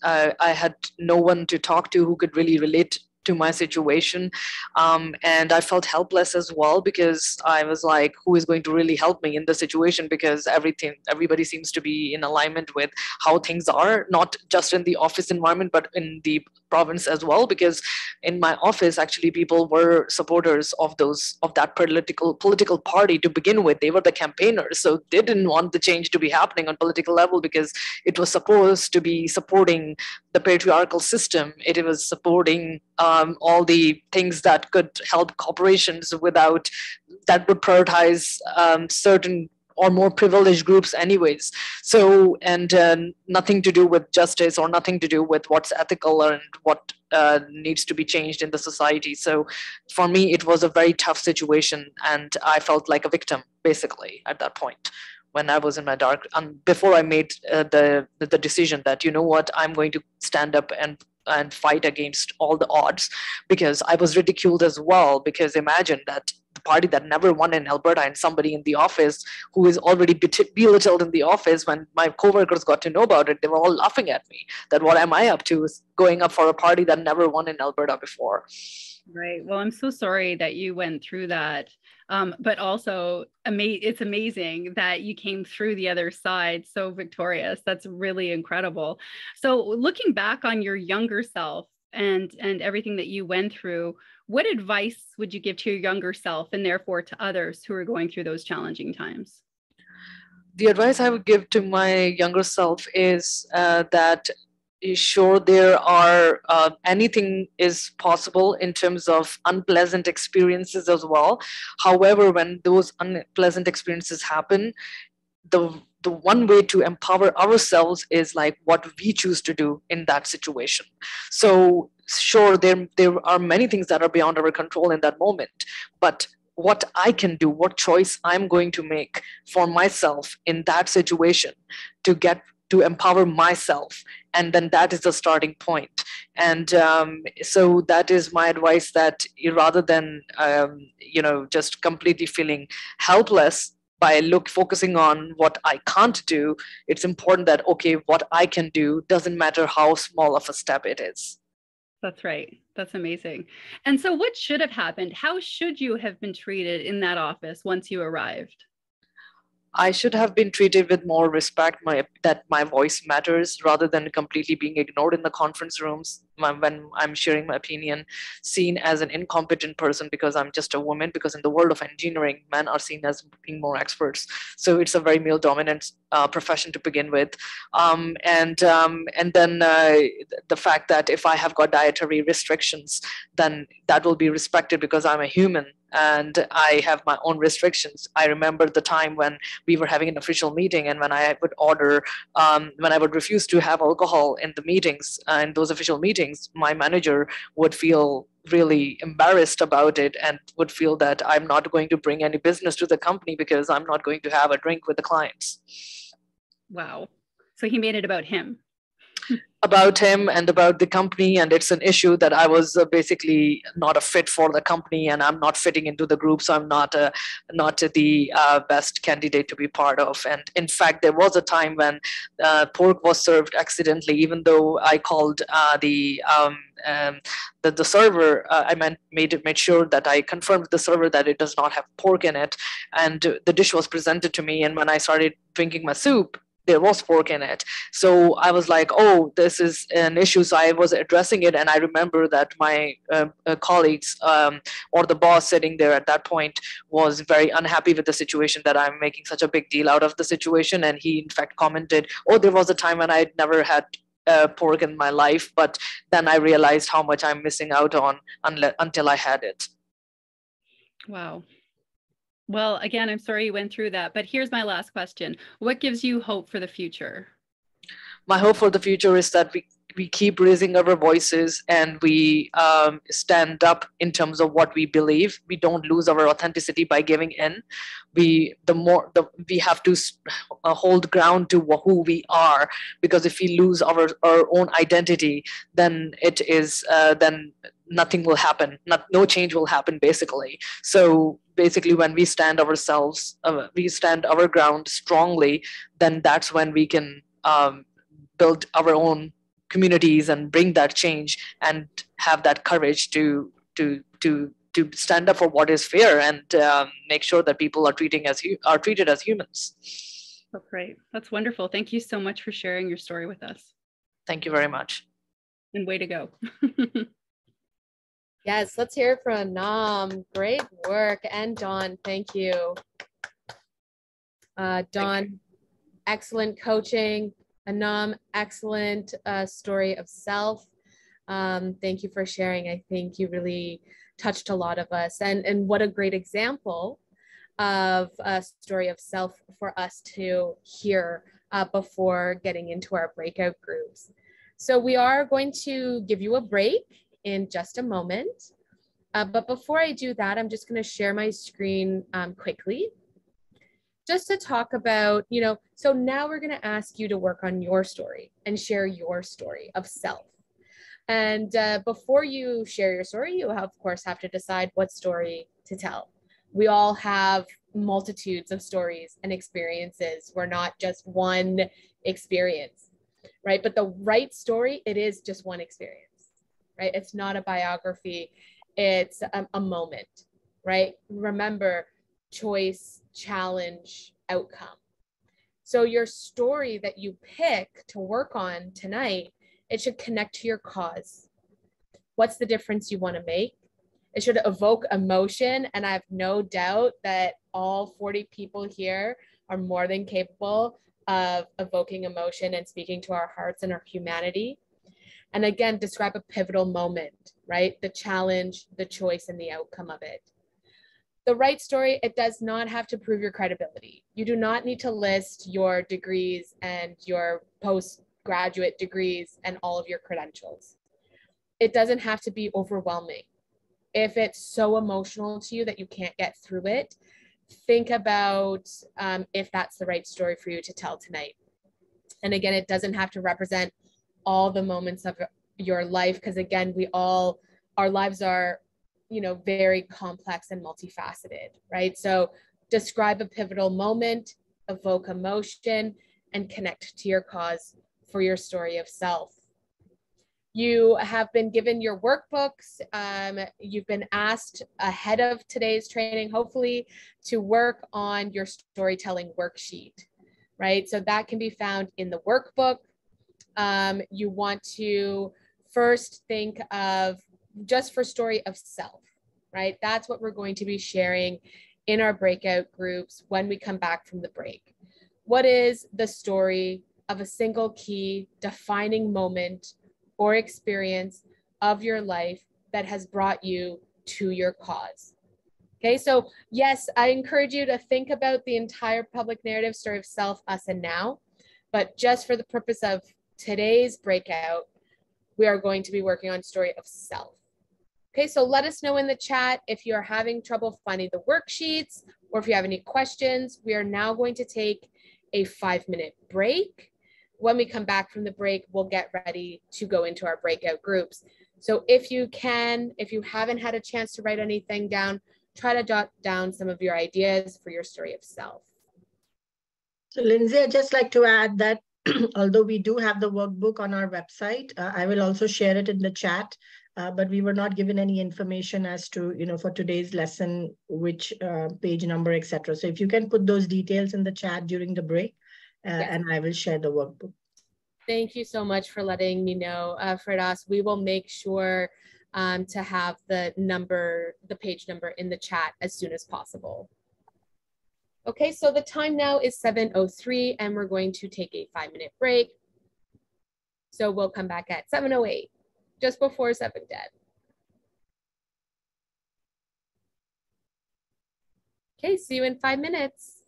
had no one to talk to who could really relate to my situation. And I felt helpless as well, because I was like, who is going to really help me in the situation? Because everybody seems to be in alignment with how things are, not just in the office environment, but in the province as well. Because in my office, actually, people were supporters of that political party to begin with. They were the campaigners. So they didn't want the change to be happening on political level, because it was supposed to be supporting the patriarchal system. It was supporting all the things that could help corporations that would prioritize certain or more privileged groups anyways. So, and nothing to do with justice, or nothing to do with what's ethical and what needs to be changed in the society. So for me, it was a very tough situation, and I felt like a victim, basically, at that point, when I was in my dark, before I made the decision that, you know what, I'm going to stand up and fight against all the odds, because I was ridiculed as well. Because imagine that the party that never won in Alberta, and somebody in the office who is already belittled in the office, when my coworkers got to know about it, they were all laughing at me, that what am I up to, going up for a party that never won in Alberta before. Right. Well, I'm so sorry that you went through that. But also, it's amazing that you came through the other side so victorious. That's really incredible. So looking back on your younger self and everything that you went through, what advice would you give to your younger self, and therefore to others who are going through those challenging times? The advice I would give to my younger self is that sure, there are anything is possible in terms of unpleasant experiences as well. However, when those unpleasant experiences happen, the one way to empower ourselves is like what we choose to do in that situation. So sure, there are many things that are beyond our control in that moment, but what I can do, what choice I'm going to make for myself in that situation to empower myself, and then that is the starting point. And so that is my advice, that rather than just completely feeling helpless by focusing on what I can't do, it's important that, okay, what I can do doesn't matter how small of a step it is. That's right. That's amazing. And so what should have happened? How should you have been treated in that office once you arrived? I should have been treated with more respect, that my voice matters, rather than completely being ignored in the conference rooms when I'm sharing my opinion, seen as an incompetent person because I'm just a woman, because in the world of engineering, men are seen as being more experts. So it's a very male dominant profession to begin with. And then the fact that if I have got dietary restrictions, then that will be respected because I'm a human and I have my own restrictions. I remember the time when we were having an official meeting, and when I would when I would refuse to have alcohol in the meetings, in those official meetings, my manager would feel really embarrassed about it and would feel that I'm not going to bring any business to the company because I'm not going to have a drink with the clients. Wow. So he made it about him. about him and about the company, and it's an issue that I was basically not a fit for the company, and I'm not fitting into the group, so I'm not the best candidate to be part of. And in fact, there was a time when pork was served accidentally, even though I called the server. Made sure that I confirmed with the server that it does not have pork in it, and the dish was presented to me. And when I started drinking my soup, there was pork in it. So I was like, oh, this is an issue. So I was addressing it. And I remember that my colleagues or the boss sitting there at that point was very unhappy with the situation, that I'm making such a big deal out of the situation. And he, in fact, commented, oh, there was a time when I'd never had pork in my life, but then I realized how much I'm missing out on until I had it. Wow. Well, again, I'm sorry you went through that, but here's my last question. What gives you hope for the future? My hope for the future is that we keep raising our voices, and we stand up in terms of what we believe. We don't lose our authenticity by giving in. We have to hold ground to who we are, because if we lose our own identity, then it is then nothing will happen. No change will happen, basically. So basically, when we stand ourselves, we stand our ground strongly, then that's when we can build our own communities and bring that change, and have that courage to stand up for what is fair, and make sure that people are treated as humans. That's great. That's wonderful. Thank you so much for sharing your story with us. Thank you very much. And way to go. Yes, let's hear it from Nam. Great work. And Dawn, thank you. Dawn, excellent coaching. Anam, excellent story of self. Thank you for sharing. I think you really touched a lot of us, and what a great example of a story of self for us to hear before getting into our breakout groups. So we are going to give you a break in just a moment. But before I do that, I'm just going to share my screen quickly, just to talk about, so now we're going to ask you to work on your story and share your story of self. And before you share your story, you of course have to decide what story to tell. We all have multitudes of stories and experiences. We're not just one experience, right? But the right story, it is just one experience, right? It's not a biography. It's a moment, right? Remember, choice, challenge, outcome. So your story that you pick to work on tonight, it should connect to your cause. What's the difference you want to make? It should evoke emotion, and I have no doubt that all 40 people here are more than capable of evoking emotion and speaking to our hearts and our humanity. And again, describe a pivotal moment, right? The challenge, the choice, and the outcome of it. The right story, it does not have to prove your credibility. You do not need to list your degrees and your postgraduate degrees and all of your credentials. It doesn't have to be overwhelming. If it's so emotional to you that you can't get through it, think about if that's the right story for you to tell tonight. And again, it doesn't have to represent all the moments of your life, because again, our lives are, very complex and multifaceted, right? So describe a pivotal moment, evoke emotion, and connect to your cause for your story of self. You have been given your workbooks. You've been asked ahead of today's training, hopefully, to work on your storytelling worksheet, right? So that can be found in the workbook. You want to first think of just for story of self, right? That's what we're going to be sharing in our breakout groups when we come back from the break. What is the story of a single key defining moment or experience of your life that has brought you to your cause? Okay, so yes, I encourage you to think about the entire public narrative story of self, us, and now, but just for the purpose of today's breakout, we are going to be working on story of self. Okay, so let us know in the chat if you're having trouble finding the worksheets or if you have any questions. We are now going to take a 5-minute break. when we come back from the break, we'll get ready to go into our breakout groups. So if you haven't had a chance to write anything down, try to jot down some of your ideas for your story of self. So Lindsay, I'd just like to add that although we do have the workbook on our website, I will also share it in the chat, but we were not given any information as to, for today's lesson, which page number, etc. So if you can put those details in the chat during the break, yes. And I will share the workbook. Thank you so much for letting me know, Firdaus. We will make sure to have the page number in the chat as soon as possible. Okay, so the time now is 7:03 and we're going to take a 5-minute break. So we'll come back at 7:08, just before 7 dead. Okay, see you in 5 minutes.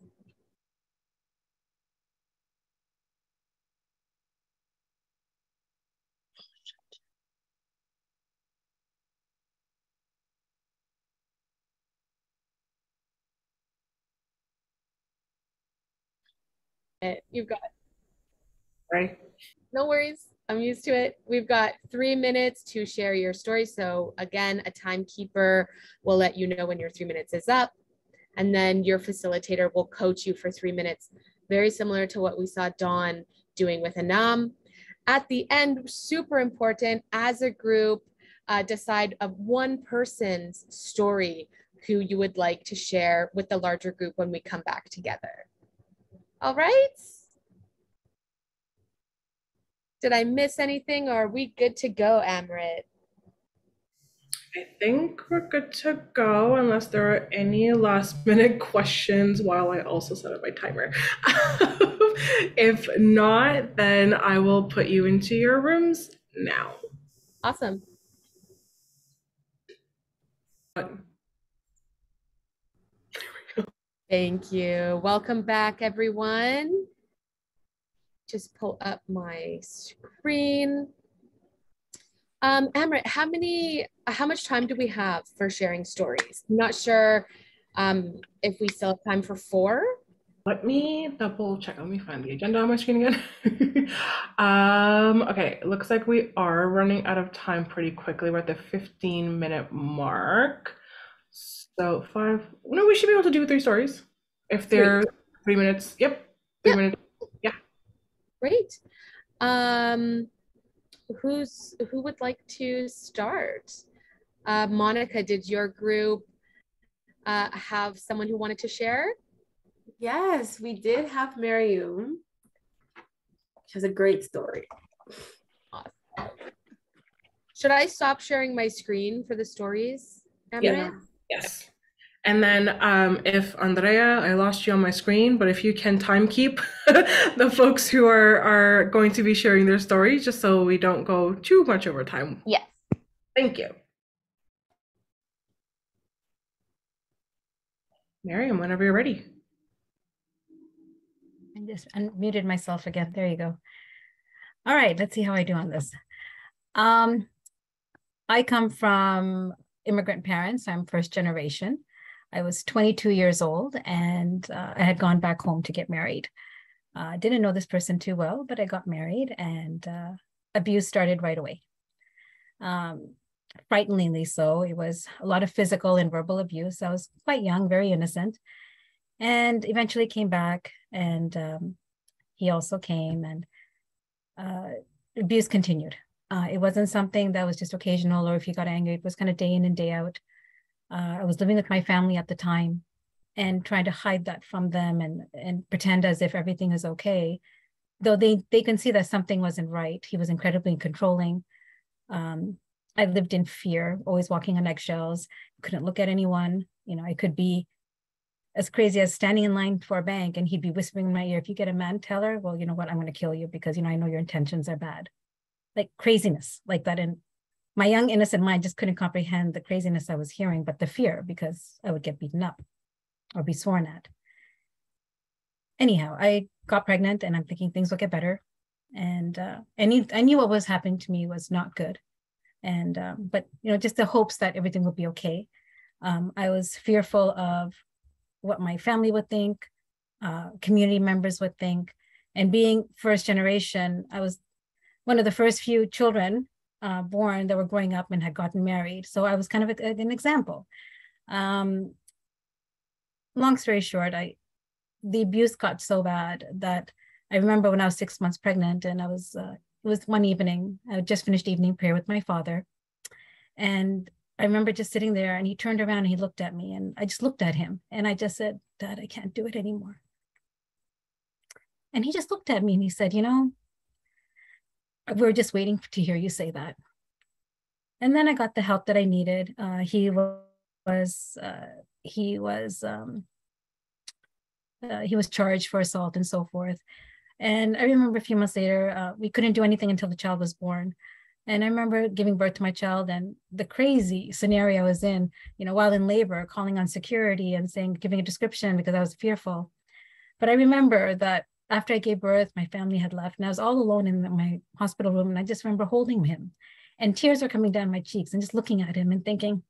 You've got it. Right. No worries. I'm used to it. We've got 3 minutes to share your story. So again, a timekeeper will let you know when your 3 minutes is up. And then your facilitator will coach you for 3 minutes, very similar to what we saw Dawn doing with Anam. At the end, super important, as a group, decide of one person's story who you would like to share with the larger group when we come back together. All right? Did I miss anything, or are we good to go, Amrit? I think we're good to go unless there are any last minute questions while I also set up my timer. If not, then I will put you into your rooms now. Awesome. Thank you. Welcome back, everyone. Just pull up my screen. Amrit, how much time do we have for sharing stories? I'm not sure if we still have time for 4. Let me double check. Let me find the agenda on my screen again. Okay, it looks like we are running out of time pretty quickly. We're at the 15-minute mark. So no, we should be able to do 3 stories. If they're 3 minutes, yep, 3 minutes, yeah. Great. Who would like to start? Monica, did your group have someone who wanted to share? Yes, we did have Mariam. She has a great story. Awesome. Should I stop sharing my screen for the stories, Amrit? Yeah. Yes. And then if Andrea, I lost you on my screen, but if you can time keep the folks who are going to be sharing their stories, just so we don't go too much over time. Yes. Thank you. Mariam, whenever you're ready. I just unmuted myself again. There you go. All right, let's see how I do on this. I come from immigrant parents. I'm first generation. I was 22 years old and I had gone back home to get married. I didn't know this person too well, but I got married and abuse started right away. Frighteningly so. It was a lot of physical and verbal abuse. I was quite young, very innocent, and eventually came back and he also came and abuse continued. It wasn't something that was just occasional or if he got angry, it was kind of day in and day out. I was living with my family at the time and trying to hide that from them and pretend as if everything is okay, though they can see that something wasn't right. He was incredibly controlling. I lived in fear, always walking on eggshells, couldn't look at anyone. I could be as crazy as standing in line for a bank and he'd be whispering in my ear, if you get a man, tell her, well, you know what, I'm going to kill you because, I know your intentions are bad. Like craziness like that. And my young innocent mind just couldn't comprehend the craziness I was hearing, but the fear because I would get beaten up or be sworn at. Anyhow, I got pregnant and I'm thinking things will get better. And I knew what was happening to me was not good. And, but, just the hopes that everything would be okay. I was fearful of what my family would think, community members would think. And being first generation, I was one of the first few children born that were growing up and had gotten married. So I was kind of an example. Long story short, the abuse got so bad that I remember when I was 6 months pregnant, and it was one evening, I had just finished evening prayer with my father. And I remember just sitting there, and he turned around and he looked at me, and I just looked at him and I just said, Dad, I can't do it anymore. And he just looked at me and he said, we're just waiting to hear you say that. And then I got the help that I needed. He was charged for assault and so forth. And I remember a few months later, we couldn't do anything until the child was born. And I remember giving birth to my child, and the crazy scenario I was in, while in labor, calling on security and giving a description because I was fearful. But I remember that after I gave birth, my family had left, and I was all alone in my hospital room. And I just remember holding him, and tears are coming down my cheeks, and just looking at him and thinking,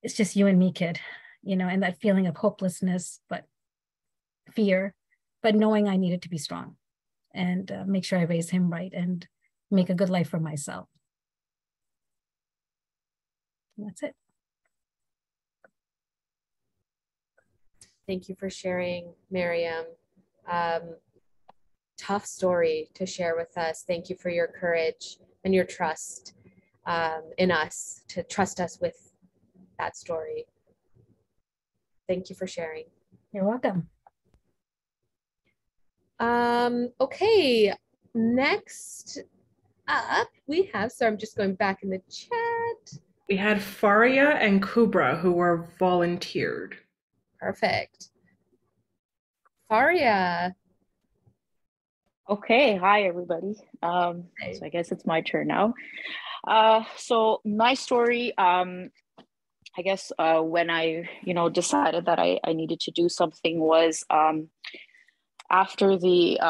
it's just you and me, kid, and that feeling of hopelessness, but fear, but knowing I needed to be strong and make sure I raise him right and make a good life for myself. And that's it. Thank you for sharing, Miriam. Tough story to share with us. Thank you for your courage and your trust in us, to trust us with that story. Thank you for sharing. You're welcome. Okay, next up we have, so I'm just going back in the chat. We had Faria and Kubra who were volunteered. Perfect. Faria. Okay, hi everybody. So I guess it's my turn now. So my story, I guess when I, decided that I needed to do something was after the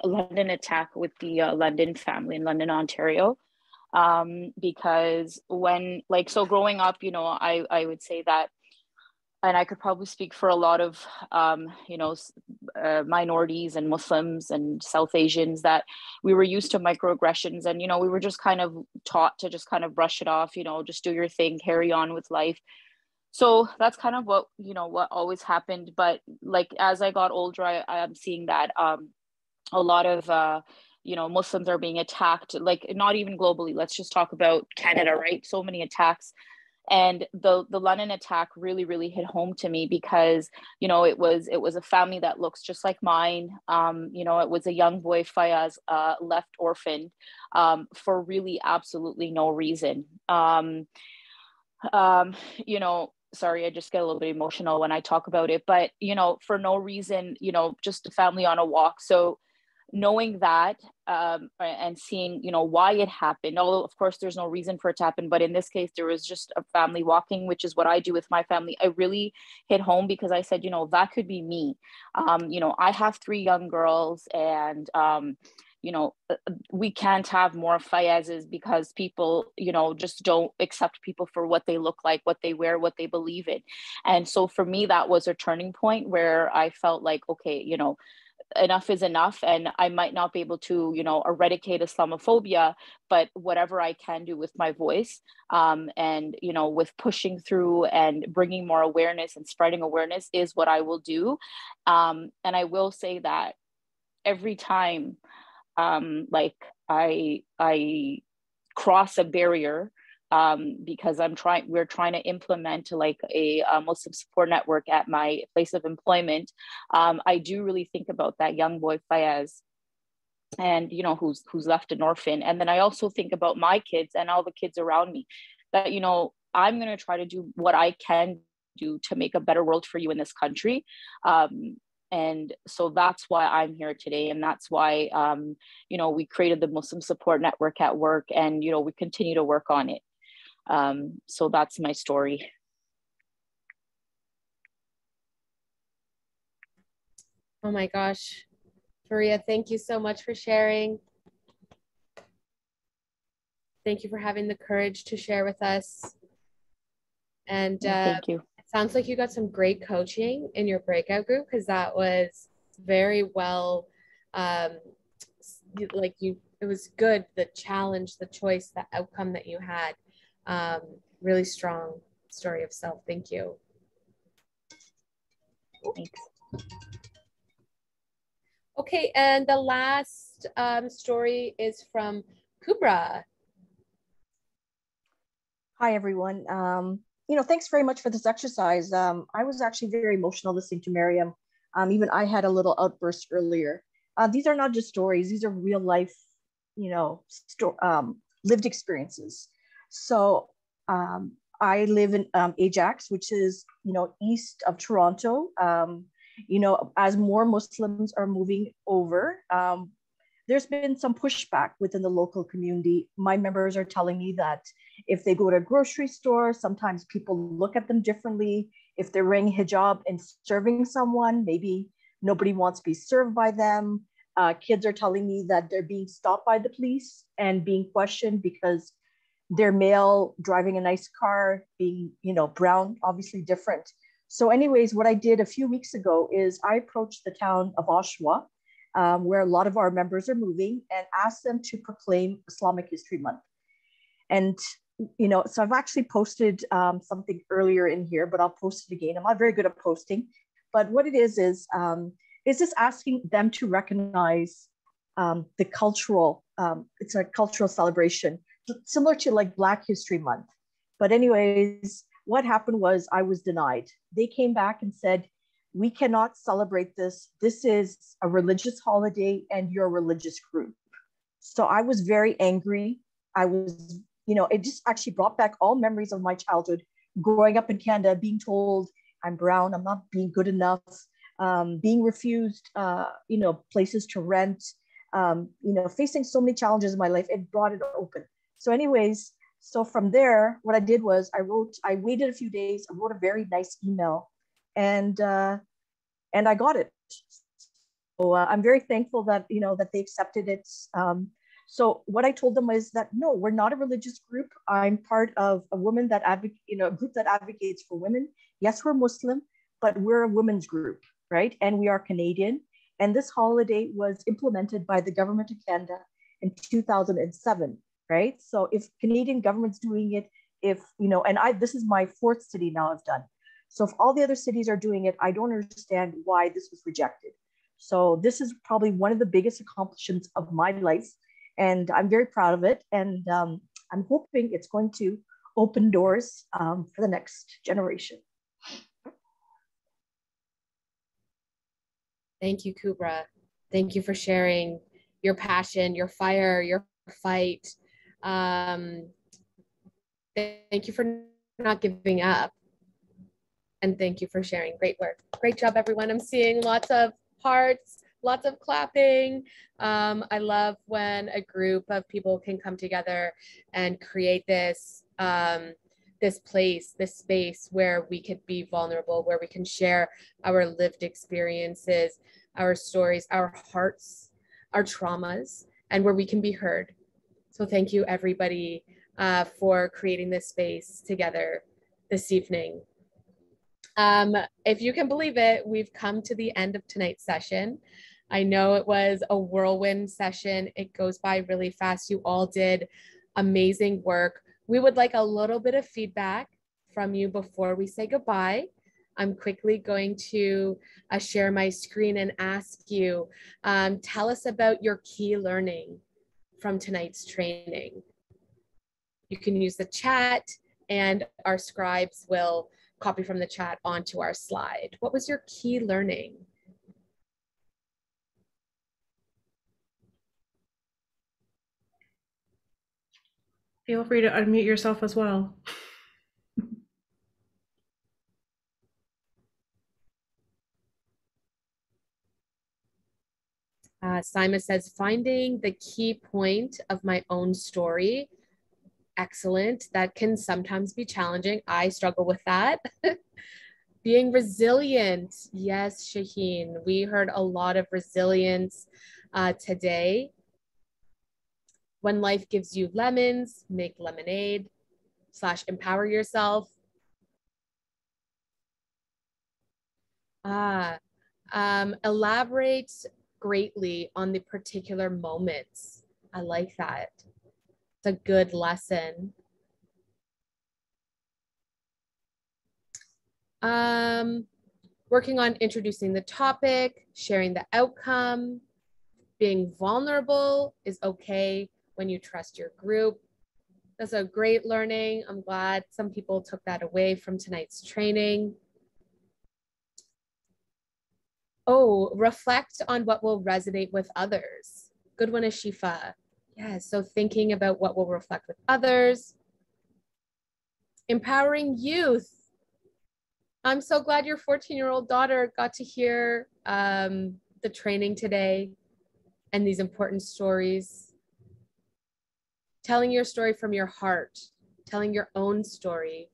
London attack with the London family in London, Ontario. Because so growing up, I would say that, and I could probably speak for a lot of, minorities and Muslims and South Asians, that we were used to microaggressions, and, we were just kind of taught to just kind of brush it off, just do your thing, carry on with life. So that's kind of what, what always happened. But as I got older, I am seeing that a lot of, Muslims are being attacked, not even globally. Let's just talk about Canada, right? So many attacks. And the London attack really, really hit home to me because, it was a family that looks just like mine. It was a young boy, Fayaz, left orphaned for really absolutely no reason. Sorry, I just get a little bit emotional when I talk about it, but, for no reason, just a family on a walk. So knowing that and seeing, why it happened, although of course there's no reason for it to happen, but in this case, there was just a family walking, which is what I do with my family. I really hit home because I said, that could be me. I have 3 young girls, and we can't have more Fayazes because people, just don't accept people for what they look like, what they wear, what they believe in. And so for me, that was a turning point where I felt like, okay, enough is enough, and I might not be able to, eradicate Islamophobia, but whatever I can do with my voice, and, with pushing through and bringing more awareness and spreading awareness is what I will do. And I will say that every time I cross a barrier, because we're trying to implement a Muslim support network at my place of employment. I do really think about that young boy Fayaz, and who's left an orphan. And then I also think about my kids and all the kids around me, that I'm going to try to do what I can do to make a better world for you in this country. And so that's why I'm here today. And that's why, we created the Muslim support network at work, and, we continue to work on it. So that's my story. Oh my gosh. Faria, thank you so much for sharing. Thank you for having the courage to share with us. And thank you. It sounds like you got some great coaching in your breakout group, because that was very well like it was good, the challenge, the choice, the outcome that you had. Really strong story of self. Thank you. Thanks. Okay, and the last story is from Kubra. Hi, everyone. Thanks very much for this exercise. I was actually very emotional listening to Miriam. Even I had a little outburst earlier. These are not just stories. These are real life, lived experiences. So I live in Ajax, which is, east of Toronto. As more Muslims are moving over, there's been some pushback within the local community. My members are telling me that if they go to a grocery store, sometimes people look at them differently. If they're wearing hijab and serving someone, maybe nobody wants to be served by them. Kids are telling me that they're being stopped by the police and being questioned because they're male, driving a nice car, being, brown, obviously different. So anyways, what I did a few weeks ago is I approached the town of Oshawa, where a lot of our members are moving, and asked them to proclaim Islamic History Month. And, so I've actually posted something earlier in here, but I'll post it again. I'm not very good at posting, but what it is just asking them to recognize the cultural, it's a cultural celebration, similar to like Black History Month. But anyways, what happened was I was denied. They came back and said, we cannot celebrate this. This is a religious holiday and you're a religious group. So I was very angry. I was, it just actually brought back all memories of my childhood, growing up in Canada, being told I'm brown, I'm not being good enough, being refused, places to rent, facing so many challenges in my life. It brought it open. So anyways, so from there, what I did was I waited a few days, I wrote a very nice email, and I got it. So I'm very thankful that, that they accepted it. So what I told them is that, no, we're not a religious group. I'm part of a woman that a group that advocates for women. Yes, we're Muslim, but we're a women's group, right? And we are Canadian. And this holiday was implemented by the government of Canada in 2007, right? So if Canadian government's doing it, this is my fourth city now I've done. So if all the other cities are doing it, I don't understand why this was rejected. So this is probably one of the biggest accomplishments of my life. And I'm very proud of it. And I'm hoping it's going to open doors for the next generation. Thank you, Kubra. Thank you for sharing your passion, your fire, your fight. Thank you for not giving up. And thank you for sharing. Great work. Great job, everyone. I'm seeing lots of hearts, lots of clapping. I love when a group of people can come together and create this, this place, this space where we could be vulnerable, where we can share our lived experiences, our stories, our hearts, our traumas, and where we can be heard. So thank you, everybody, for creating this space together this evening. If you can believe it, we've come to the end of tonight's session. I know it was a whirlwind session. It goes by really fast. You all did amazing work. We would like a little bit of feedback from you before we say goodbye. I'm quickly going to share my screen and ask you, tell us about your key learning from tonight's training. You can use the chat and our scribes will copy from the chat onto our slide. What was your key learning? Feel free to unmute yourself as well. Simon says, finding the key point of my own story. Excellent. That can sometimes be challenging. I struggle with that. Being resilient. Yes, Shaheen. We heard a lot of resilience today. When life gives you lemons, make lemonade / empower yourself. Elaborate greatly on the particular moments. I like that. It's a good lesson. Working on introducing the topic, sharing the outcome, being vulnerable is okay when you trust your group. That's a great learning. I'm glad some people took that away from tonight's training. Oh, reflect on what will resonate with others. Good one, Ashifa. Yeah, so thinking about what will reflect with others. Empowering youth. I'm so glad your 14-year-old daughter got to hear the training today and these important stories. Telling your story from your heart, telling your own story.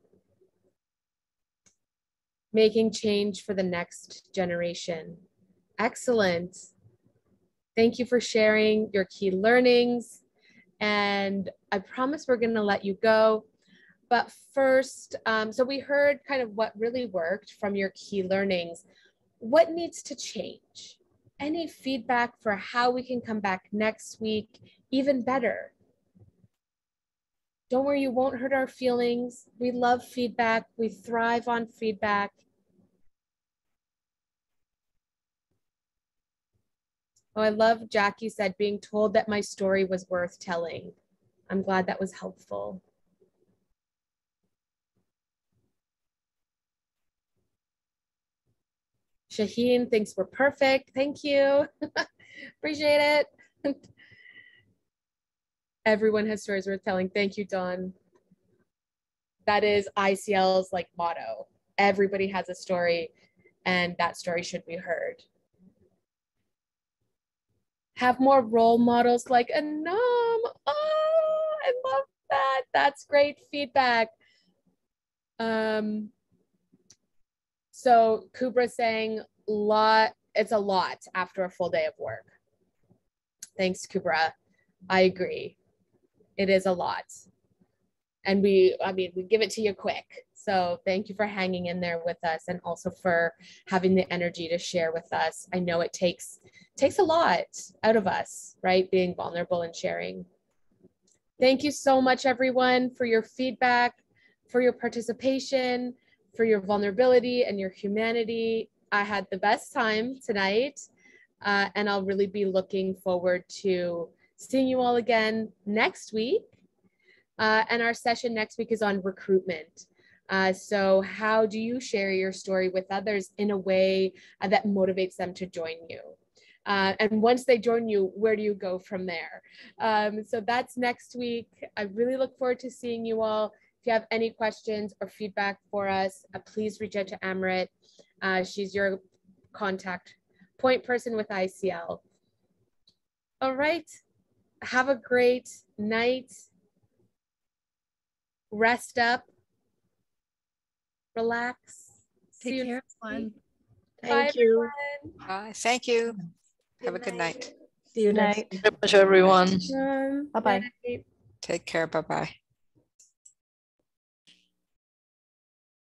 Making change for the next generation. Excellent. Thank you for sharing your key learnings. And I promise we're going to let you go. But first, so we heard kind of what really worked from your key learnings. What needs to change? Any feedback for how we can come back next week even better? Don't worry, you won't hurt our feelings. We love feedback. We thrive on feedback. Oh, I love Jackie said, being told that my story was worth telling. I'm glad that was helpful. Shaheen thinks we're perfect. Thank you. Appreciate it. Everyone has stories worth telling. Thank you, Dawn. That is ICL's like motto. Everybody has a story and that story should be heard. Have more role models like Anam. Oh, I love that. That's great feedback. So Kubra saying it's a lot after a full day of work. Thanks, Kubra. I agree. It is a lot. And we give it to you quick. So thank you for hanging in there with us and also for having the energy to share with us. I know it takes a lot out of us, right? Being vulnerable and sharing. Thank you so much, everyone, for your feedback, for your participation, for your vulnerability and your humanity. I had the best time tonight, and I'll really be looking forward to seeing you all again next week. And our session next week is on recruitment. So how do you share your story with others in a way that motivates them to join you? And once they join you, where do you go from there? So that's next week. I really look forward to seeing you all. If you have any questions or feedback for us, please reach out to Amrit. She's your contact point person with ICL. All right. Have a great night. Rest up. Relax. Take care, everyone. Thank you. Bye. Thank you. Have a good night. See you next Thank you very much, everyone. Bye-bye. Take care. Bye-bye.